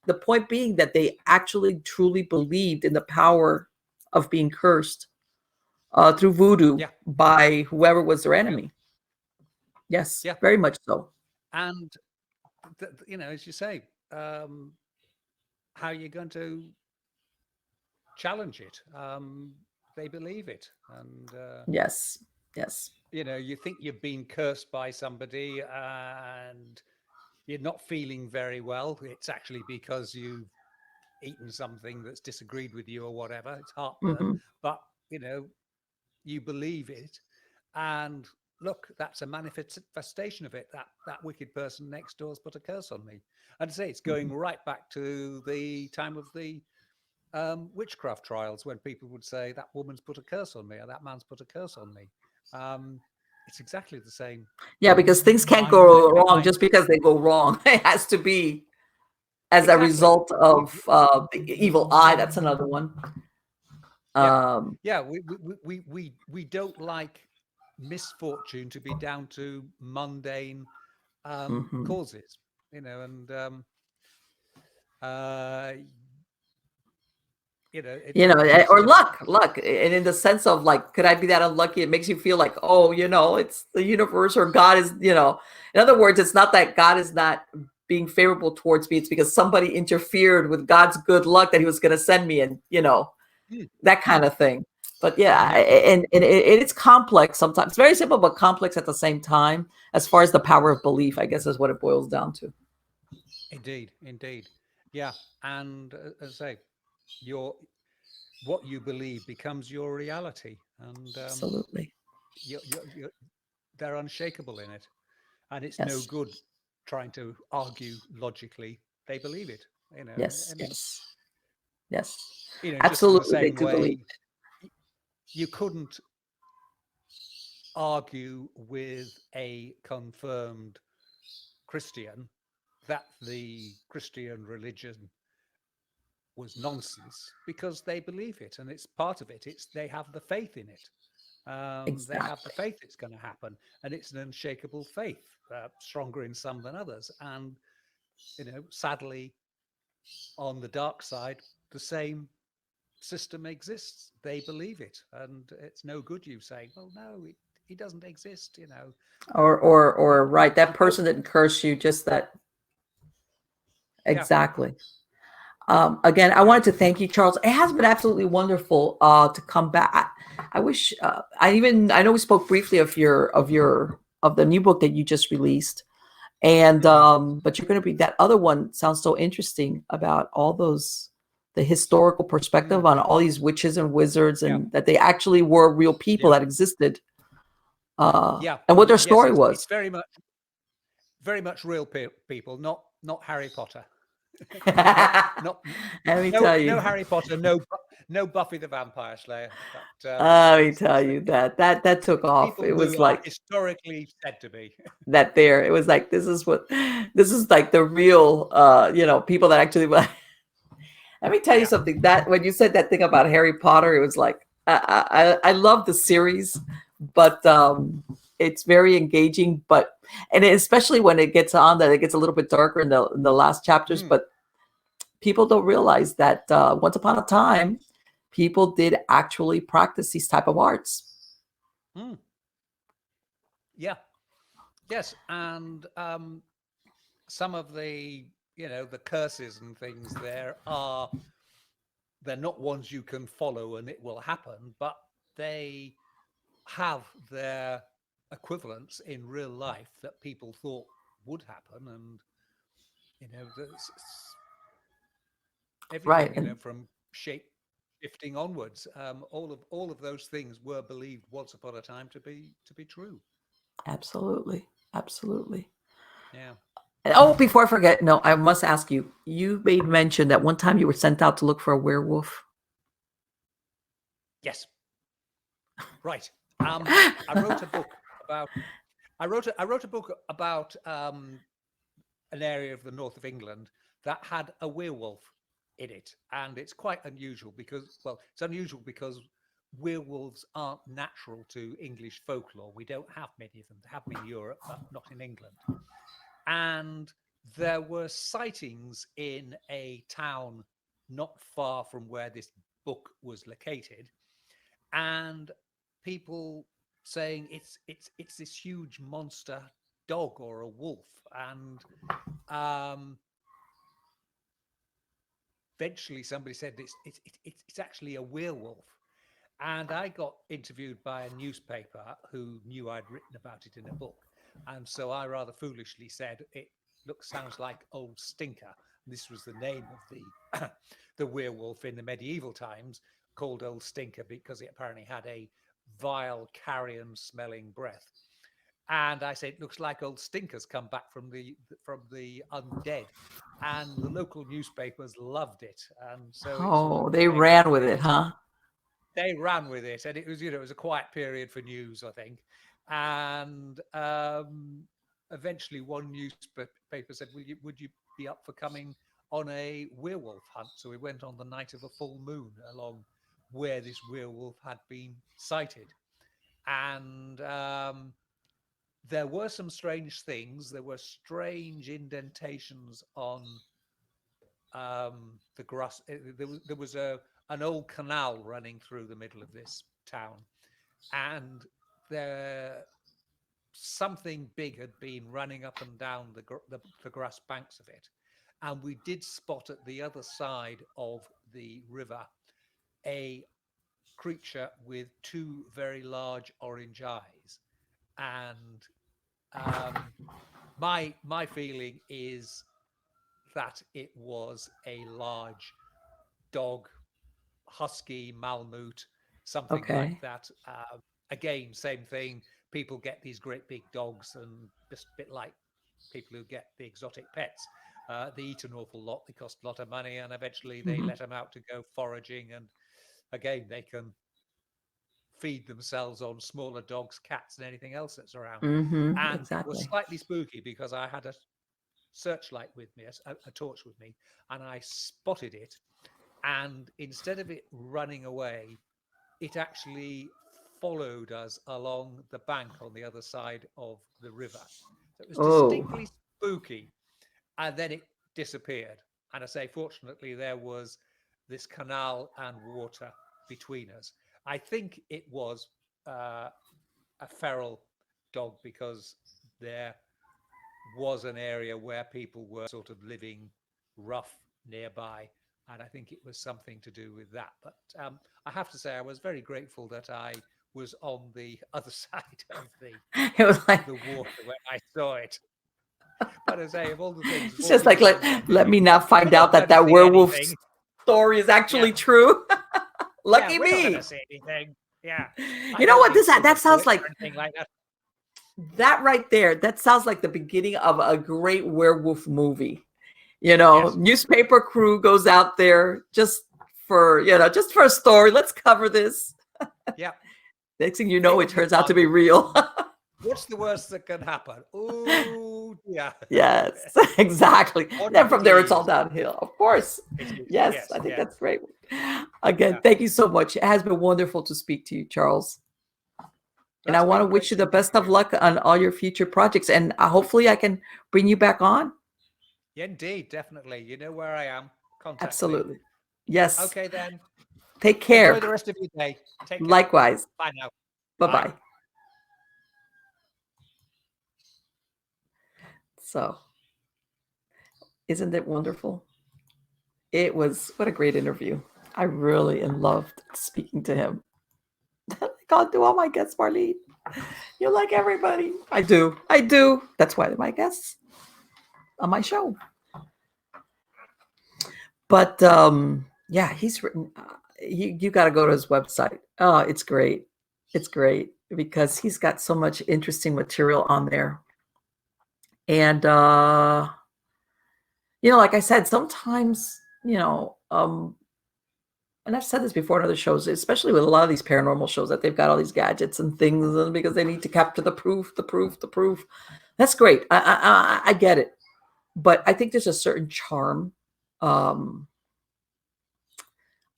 the point being that they actually truly believed in the power of being cursed through voodoo by whoever was their enemy. Yes, very much so. And as you say, how are you going to challenge it? They believe it, and yes. You think you've been cursed by somebody, and you're not feeling very well. It's actually because you've eaten something that's disagreed with you or whatever. It's heartburn, but you believe it, and look, that's a manifestation of it. That wicked person next door's put a curse on me. And say it's going right back to the time of the witchcraft trials when people would say that woman's put a curse on me or that man's put a curse on me. It's exactly the same. Yeah, because things can't Mindset go wrong behind just because they go wrong. It has to be as a exactly. result of the evil eye. That's another one. Yeah, Um, yeah. We don't like misfortune to be down to mundane mhm. causes, and uh, Or it's luck. And in the sense of like, could I be that unlucky? It makes you feel like, oh, it's the universe or God is, in other words, it's not that God is not being favorable towards me. It's because somebody interfered with God's good luck that he was going to send me and, mm, that kind mm, of thing. But yeah, yeah, and it's complex sometimes. Very simple, but complex at the same time, as far as the power of belief, I guess is what it boils down to. indeed, yeah. And as I say, your what you believe becomes your reality, and Absolutely. you're they're unshakable in it, and it's no Yes. good trying to argue logically. They believe it, Yes. and Yes. Yes. just in the Absolutely. They same do believe. way, you couldn't argue with a confirmed Christian that the Christian religion was nonsense because they believe it and it's part of it. They have the faith in it. They have the Exactly. faith it's going to happen, and it's an unshakable faith, stronger in some than others. And sadly, on the dark side, the same system exists. They believe it, and it's no good you saying, "Well, no, he doesn't exist." Or right, that You don't. person didn't curse you, just that. Yeah, Exactly. Again, I yeah. wanted to thank you, Charles. It has been absolutely wonderful to come back. I wish I know we spoke briefly of the new book that you just released, and Hmm. but you're going to be that other one sounds so interesting about all those the historical perspective Mm, on all these witches and wizards yeah, and that they actually were real people yeah, that existed, yeah. and what their Yes, story it's was. very much real people, not Harry Potter. Not Let not me tell no you. Harry Potter, no Buffy the Vampire Slayer. But Let me it's tell you that took off. people It was who are like historically said to be. that there. It was like this is like the real people that actually let me tell you Yeah. something. That when you said that thing about Harry Potter, it was like I love the series, but it's very engaging. But and especially when it gets on that it gets a little bit darker in the last chapters. Mm, But people don't realize that once upon a time, people did actually practice these type of arts. mm, yeah. Yes. And some of the the curses and things they're not ones you can follow and it will happen, but they have their equivalents in real life that people thought would happen, and everything Right. And from shape shifting onwards. All of those things were believed once upon a time to be true. absolutely. Absolutely. Yeah. And, oh, before I forget, no, I must ask you. You made mention that one time you were sent out to look for a werewolf. Yes. Right. I wrote a book about. I wrote a book about an area of the north of England that had a werewolf in it, and it's quite unusual because werewolves aren't natural to English folklore. We don't have many of them. They have them in Europe, but not in England. And there were sightings in a town not far from where this book was located, and people saying it's this huge monster dog or a wolf, and um, eventually somebody said it's actually a werewolf. And I got interviewed by a newspaper who knew I'd written about it in a book. And so I rather foolishly said, sounds like Old Stinker. This was the name of the the werewolf in the medieval times, called Old Stinker because it apparently had a vile carrion smelling breath. And I said, it looks like Old Stinker's come back from the undead. and the local newspapers loved it, and so it sort Oh, of they became ran with it, huh? they ran with it, and it was, it was a quiet period for news, I think. And eventually, one newspaper said, would you be up for coming on a werewolf hunt?" So we went on the night of a full moon along where this werewolf had been sighted, and there were some strange things. There were strange indentations on the grass. There was an old canal running through the middle of this town, and there something big had been running up and down the grass banks of it. And we did spot at the other side of the river a creature with two very large orange eyes. And my feeling is that it was a large dog, husky, Malamute, something like Okay. that. Again, same thing. People get these great big dogs, and just a bit like people who get the exotic pets. They eat an awful lot. They cost a lot of money, and eventually they Hmm. let them out to go foraging. And again, they can feed themselves on smaller dogs, cats, and anything else that's around. Hmm. And it was Exactly. slightly spooky because I had a searchlight with me, a torch with me, and I spotted it. And instead of it running away, it actually followed us along the bank on the other side of the river. So it was Oh, distinctly spooky. And then it disappeared. And I say, fortunately, there was this canal and water between us. I think it was a feral dog, because there was an area where people were sort of living rough nearby. And I think it was something to do with that. But I have to say, I was very grateful that I was on the other side of it was like, the water when I saw it. But as I say, of all the things, of it's all just like, people let, who've gone let missing, me not we're find out not that going to that see werewolf anything. story is Yeah, actually true. yeah, Lucky we're not going to me. see anything. Yeah, I You know don't what? need That silver sounds bullets like or anything like that. that right there. That sounds like the beginning of a great werewolf movie. Yes, Newspaper crew goes out there just for, just for a story. Let's cover this. yeah, Next thing you it know, it would be turns out to fun. be real. What's the worst that can happen? Oh, yeah. Yes, exactly. What Then if from it there, it's all is? downhill. Of course. It is. Yes, Yes, I think yeah, that's great. Again, yeah. thank you so much. It has been wonderful to speak to you, Charles. And I That's want to been wish great you the speaking best to of you. luck on all your future projects. And hopefully, I can bring you back on. Yeah, indeed, definitely. You know where I am. Contact me. Absolutely. Yes. Okay, then. Take Enjoy care. the rest of your day. Take care. Likewise. Bye now. Bye Bye. bye. So, isn't it wonderful? It was, what a great interview. I really loved speaking to him. I can't do all my guests, Marlene. You like everybody. I do. I do. That's why they're my guests on my show. But yeah, he's written. You got to go to his website. Oh, it's great. It's great because he's got so much interesting material on there. And like I said, sometimes and I've said this before in other shows, especially with a lot of these paranormal shows, that they've got all these gadgets and things, and because they need to capture the proof, the proof, the proof. That's great. I get it, but I think there's a certain charm um,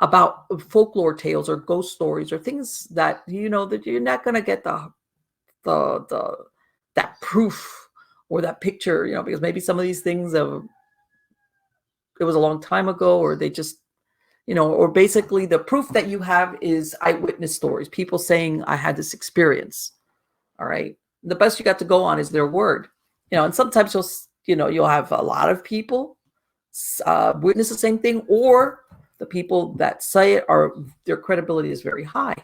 about folklore tales or ghost stories or things that that you're not going to get the that proof or that picture, because maybe some of these things it was a long time ago, or they just or basically the proof that you have is eyewitness stories, people saying I had this experience. All right, the best you got to go on is their word, and sometimes you'll have a lot of people witness the same thing, or the people that say it are, their credibility is very high,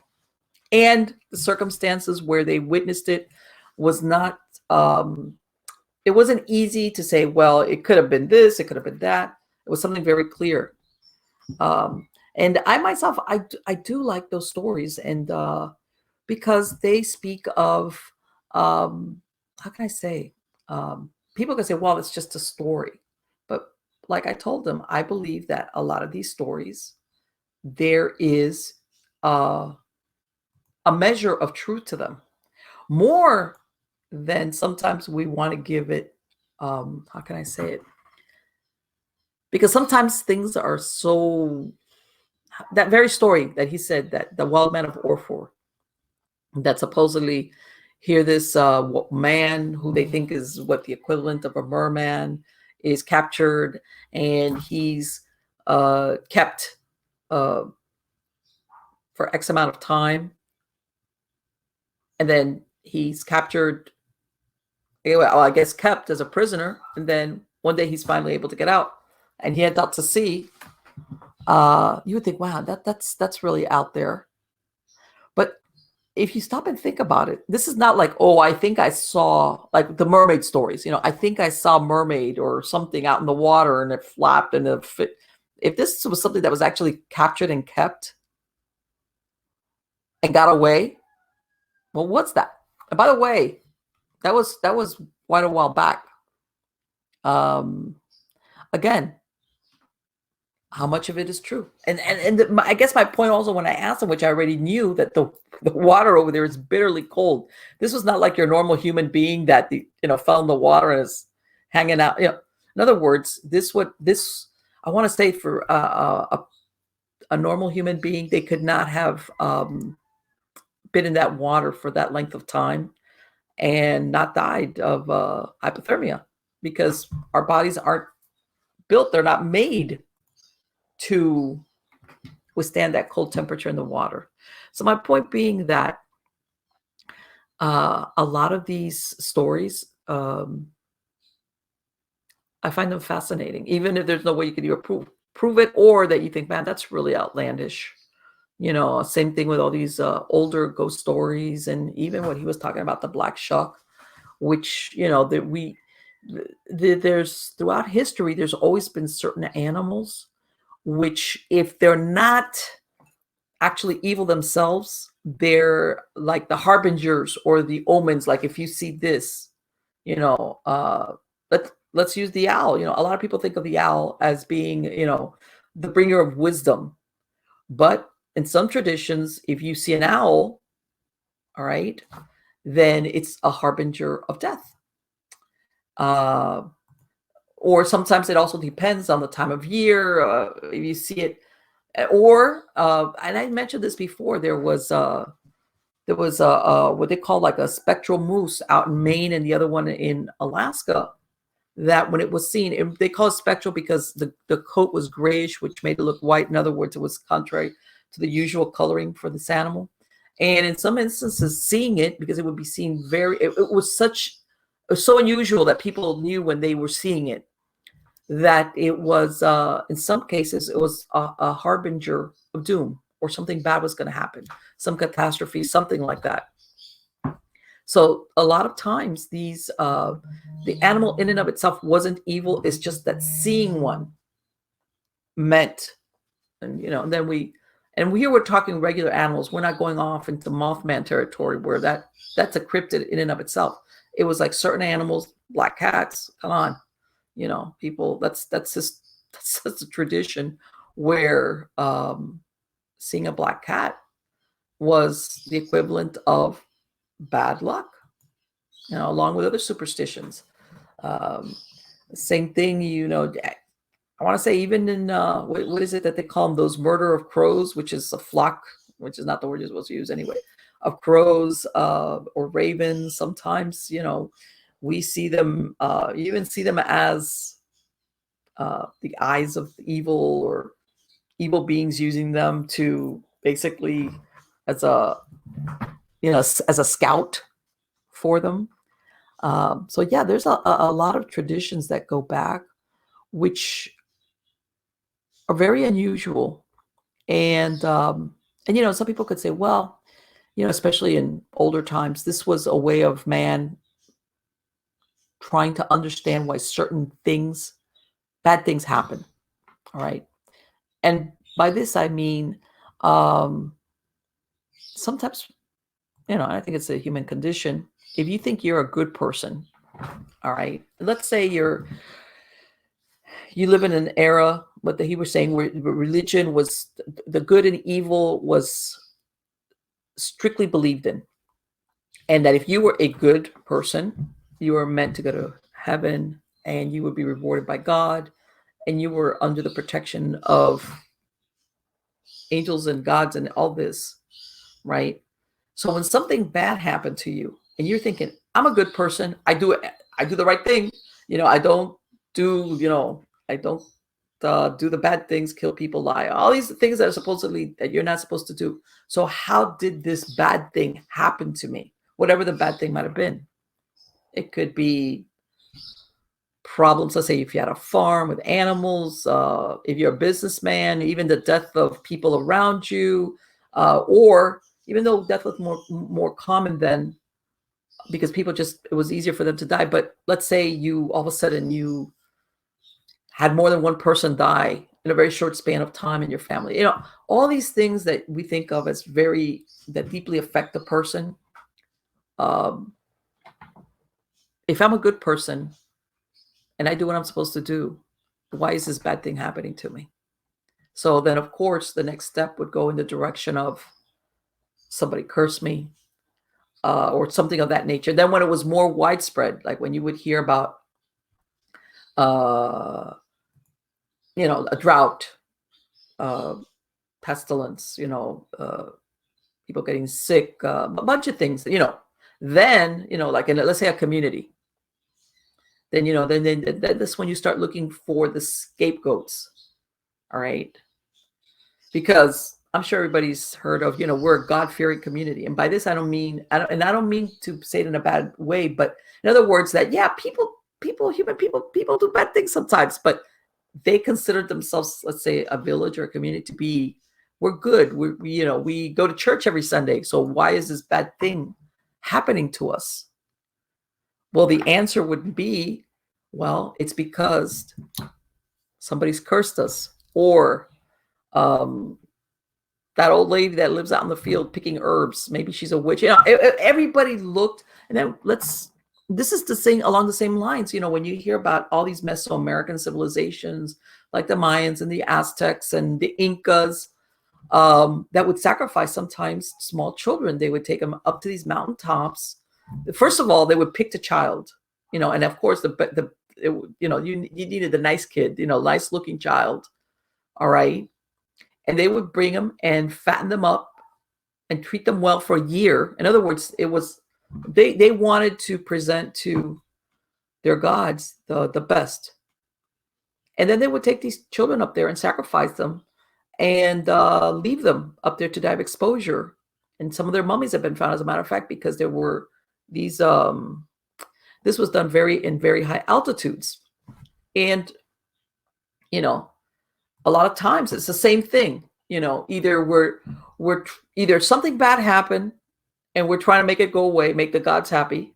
and the circumstances where they witnessed it was not it wasn't easy to say, well, it could have been this, it could have been that. It was something very clear. And I myself, I do like those stories, and because they speak of how can I say, people can say, well, it's just a story, but like I told them, I believe that a lot of these stories, there is a measure of truth to them, more than sometimes we want to give it. How can I say it? Because sometimes things are so. That very story that he said, that the wild man of Orfor, that supposedly here this man who they think is what the equivalent of a merman is captured, and he's kept for X amount of time, and then he's captured, well, I guess kept as a prisoner, and then one day he's finally able to get out, and he heads out to sea. You would think, wow, that's really out there. But if you stop and think about it, this is not like, oh, I think I saw, like the mermaid stories. I think I saw a mermaid or something out in the water and it flapped and it fit. If this was something that was actually captured and kept and got away, well, what's that? And by the way, that was quite a while back. Again, how much of it is true? And I guess my point also, when I asked him, which I already knew, that the water over there is bitterly cold. This was not like your normal human being that fell in the water and is hanging out. In other words, I want to say, for a normal human being, they could not have been in that water for that length of time and not died of hypothermia, because our bodies aren't built, they're not made to withstand that cold temperature in the water. So my point being that a lot of these stories, I find them fascinating, even if there's no way you could either prove it, or that you think, man, that's really outlandish. Same thing with all these older ghost stories, and even what he was talking about, the black shuck, which there's throughout history, there's always been certain animals which, if they're not actually evil themselves, they're like the harbingers or the omens. Like, if you see this, let's use the owl. A lot of people think of the owl as being, the bringer of wisdom. But in some traditions, if you see an owl, all right, then it's a harbinger of death. Or sometimes it also depends on the time of year. If you see it, or and I mentioned this before, there was what they call like a spectral moose out in Maine, and the other one in Alaska, that when it was seen, they call it spectral because the coat was grayish, which made it look white. In other words, it was contrary to the usual coloring for this animal. And in some instances, seeing it, because it would be seen it was so unusual that people knew when they were seeing it, that it was, in some cases, it was a harbinger of doom, or something bad was going to happen, some catastrophe, something like that. So a lot of times the animal in and of itself wasn't evil. It's just that seeing one meant, and here we're talking regular animals. We're not going off into Mothman territory, where that's a cryptid in and of itself. It was like certain animals, black cats. Come on, people. That's just a tradition where seeing a black cat was the equivalent of bad luck, along with other superstitions. Same thing, I want to say, even in what is it that they call them, those murder of crows, which is a flock, which is not the word you're supposed to use anyway, of crows or ravens. Sometimes, we see them, you even see them as the eyes of evil, or evil beings using them to basically as a scout for them. So yeah, there's a lot of traditions that go back, which are very unusual. And some people could say, well, especially in older times, this was a way of man trying to understand why certain things, bad things happen. All right. And by this, I mean, sometimes, I think it's a human condition. If you think you're a good person, all right, let's say you're you live in an era, what he was saying, where religion was, the good and evil was strictly believed in. And that if you were a good person, you were meant to go to heaven and you would be rewarded by God, and you were under the protection of angels and gods and all this, right? So when something bad happened to you and you're thinking, I'm a good person, I do the right thing, I don't do, I don't do the bad things, kill people, lie, all these things that are supposedly that you're not supposed to do. So how did this bad thing happen to me? Whatever the bad thing might have been. It could be problems. Let's say if you had a farm with animals, if you're a businessman, even the death of people around you, or even though death was more common then, because people it was easier for them to die. But let's say you all of a sudden you had more than one person die in a very short span of time in your family. All these things that we think of as that deeply affect the person. If I'm a good person and I do what I'm supposed to do, why is this bad thing happening to me? So then, of course, the next step would go in the direction of somebody cursed me, or something of that nature. Then when it was more widespread, like when you would hear about, a drought, pestilence, people getting sick, a bunch of things, then, like in, let's say, a community, then, then that's when you start looking for the scapegoats. All right. Because I'm sure everybody's heard of, we're a God-fearing community. And by this, I don't mean to say it in a bad way, but in other words, that, yeah, human people do bad things sometimes, but they consider themselves, let's say, a village or a community to be, we're good. We go to church every Sunday. So why is this bad thing happening to us? Well, the answer would be, well, it's because somebody's cursed us, or that old lady that lives out in the field picking herbs, maybe she's a witch. Everybody looked, and then this is the thing along the same lines. When you hear about all these Mesoamerican civilizations, like the Mayans and the Aztecs and the Incas, that would sacrifice sometimes small children. They would take them up to these mountaintops. First of all, they would pick the child, and of course you needed the nice kid, nice looking child. All right. And they would bring them and fatten them up and treat them well for a year. In other words, it was, they wanted to present to their gods the best. And then they would take these children up there and sacrifice them and leave them up there to die of exposure. And some of their mummies have been found, as a matter of fact, because there were these, this was done in very high altitudes. And, a lot of times it's the same thing. Either either something bad happened and we're trying to make it go away, make the gods happy,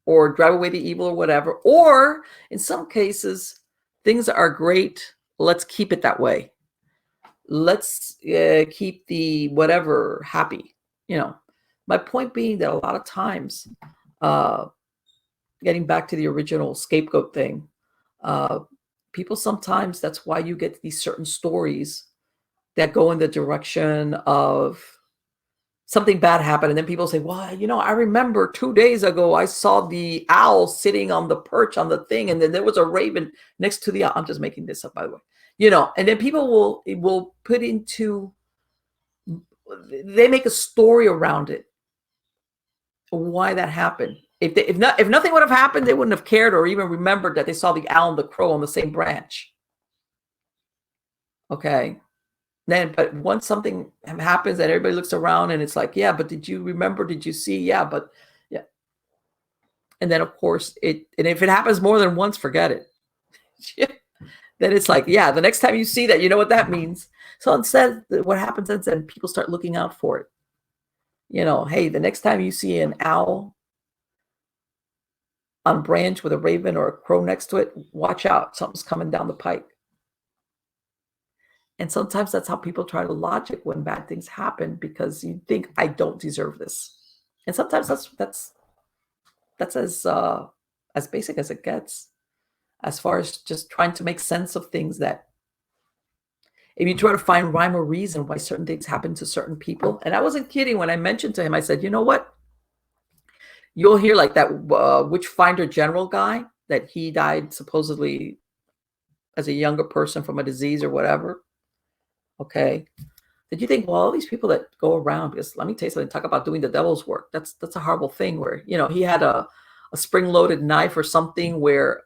or drive away the evil or whatever. Or in some cases, things are great. Let's keep it that way. Let's keep the whatever happy. My point being that a lot of times, getting back to the original scapegoat thing, people sometimes, that's why you get these certain stories that go in the direction of something bad happened. And then people say, well, I remember 2 days ago, I saw the owl sitting on the perch on the thing. And then there was a raven next to the owl. I'm just making this up, by the way, and then people will put into, they make a story around it, why that happened. If nothing would have happened, they wouldn't have cared or even remembered that they saw the owl and the crow on the same branch. Okay. But once something happens and everybody looks around and it's like, yeah, but did you remember? Did you see? Yeah, but yeah. And then of course and if it happens more than once, forget it. Then it's like, yeah, the next time you see that, you know what that means. So instead, what happens is then people start looking out for it. Hey, the next time you see an owl on a branch with a raven or a crow next to it, watch out, something's coming down the pike. And sometimes that's how people try to logic when bad things happen, because you think, I don't deserve this. And sometimes that's as basic as it gets. as far as just trying to make sense of things, that if you try to find rhyme or reason why certain things happen to certain people. And I wasn't kidding when I mentioned to him, I said, you know what? You'll hear like that Witchfinder General guy, that he died supposedly as a younger person from a disease or whatever. Okay. Did you think, well, all these people that go around, because let me tell you something, talk about doing the devil's work. That's a horrible thing where, he had a spring-loaded knife or something where,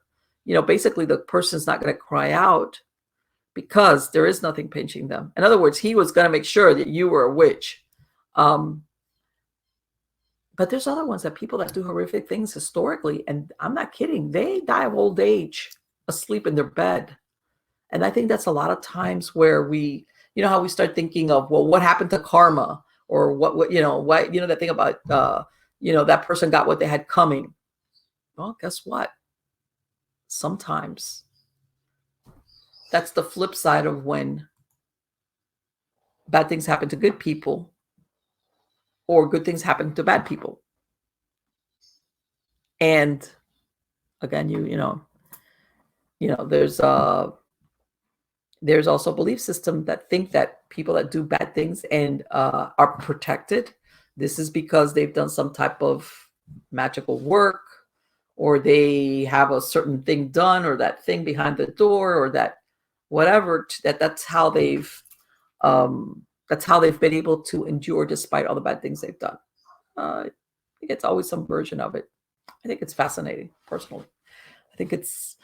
basically the person's not going to cry out because there is nothing pinching them. In other words, he was going to make sure that you were a witch. But there's other ones, that people that do horrific things historically, and I'm not kidding, they die of old age, asleep in their bed. And I think that's a lot of times where we, how we start thinking of, well, what happened to karma, or what why, that thing about, that person got what they had coming. Well, guess what? Sometimes that's the flip side of when bad things happen to good people, or good things happen to bad people. And again, there's also a belief system that think that people that do bad things and are protected, this is because they've done some type of magical work, or they have a certain thing done, or that thing behind the door, or that whatever, that's how they've been able to endure despite all the bad things they've done. I think it's always some version of it. I think it's fascinating, personally. I think it's,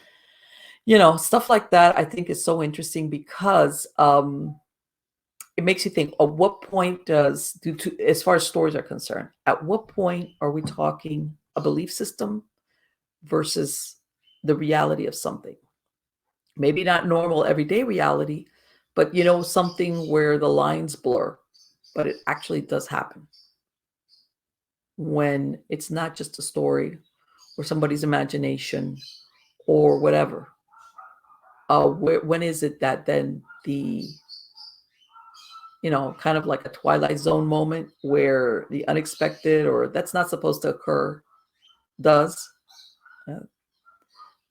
stuff like that, I think is so interesting, because it makes you think, at what point as far as stories are concerned, at what point are we talking a belief system versus the reality of something? Maybe not normal everyday reality, but something where the lines blur, but it actually does happen. When it's not just a story or somebody's imagination or whatever. When is it that then the, kind of like a Twilight Zone moment where the unexpected, or that's not supposed to occur, does?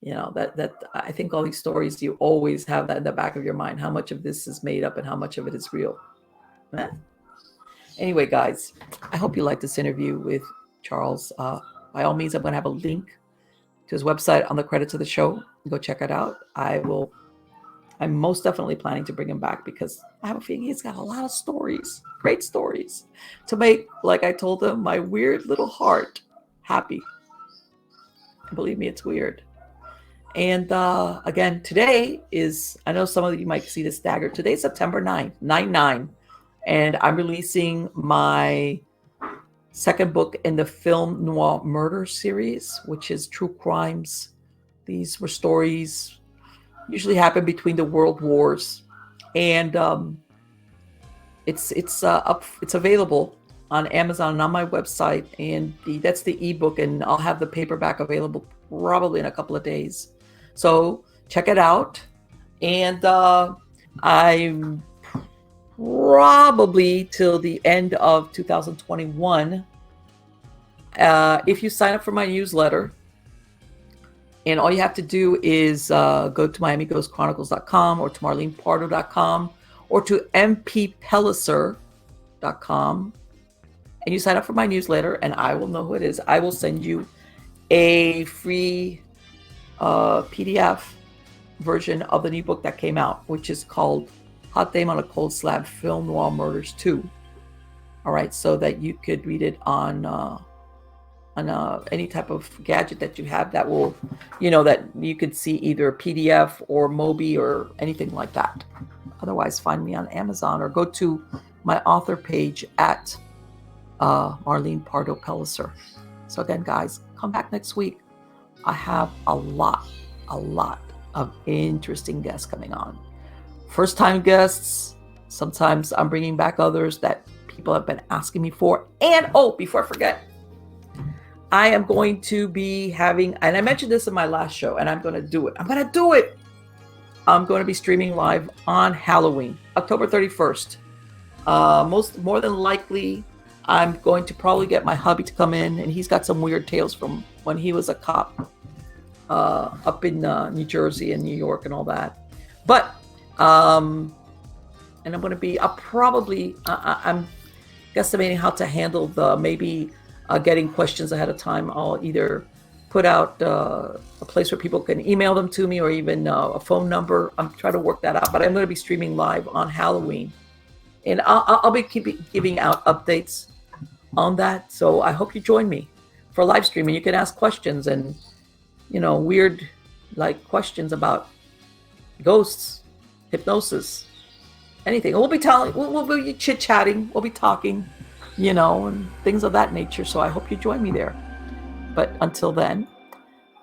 That I think all these stories, you always have that in the back of your mind. How much of this is made up and how much of it is real? Anyway, guys, I hope you liked this interview with Charles. By all means, I'm going to have a link to his website on the credits of the show. Go check it out. I'm most definitely planning to bring him back, because I have a feeling he's got a lot of stories, great stories, to make, like I told him, my weird little heart happy. And believe me, it's weird. And again, today is, I know some of you might see this staggered. Today's September 9th, 9/9. And I'm releasing my second book in the film noir murder series, which is true crimes. These were stories usually happen between the world wars. And it's available on Amazon and on my website. And that's the ebook, and I'll have the paperback available probably in a couple of days. So check it out. And I'm probably till the end of 2021. If you sign up for my newsletter, and all you have to do is go to miamighostchronicles.com, or to marlenepardo.com, or to mppellicer.com, and you sign up for my newsletter, and I will know who it is. I will send you a free PDF version of the new book that came out, which is called Hot Dame on a Cold Slab, Film Noir Murders 2. All right, so that you could read it on any type of gadget that you have that will, that you could see either PDF or Mobi or anything like that. Otherwise, find me on Amazon, or go to my author page at Marlene Pardo Pellicer. So again, guys, come back next week. I have a lot of interesting guests coming on. First-time guests. Sometimes I'm bringing back others that people have been asking me for. And, before I forget, I am going to be having, and I mentioned this in my last show, and I'm going to do it. I'm going to be streaming live on Halloween, October 31st. More than likely, I'm going to probably get my hubby to come in, and he's got some weird tales from when he was a cop. up in New Jersey and New York and all that. But and I'm going to be, I'm guesstimating how to handle the maybe getting questions ahead of time. I'll either put out a place where people can email them to me, or even a phone number. I'm trying to work that out, but I'm going to be streaming live on Halloween, and I'll be giving out updates on that. So I hope you join me for live streaming. You can ask questions and, weird questions about ghosts, hypnosis, anything. We'll be we'll be chit-chatting, we'll be talking, and things of that nature. So I hope you join me there. But until then,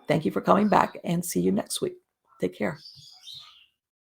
thank you for coming back, and see you next week. Take care.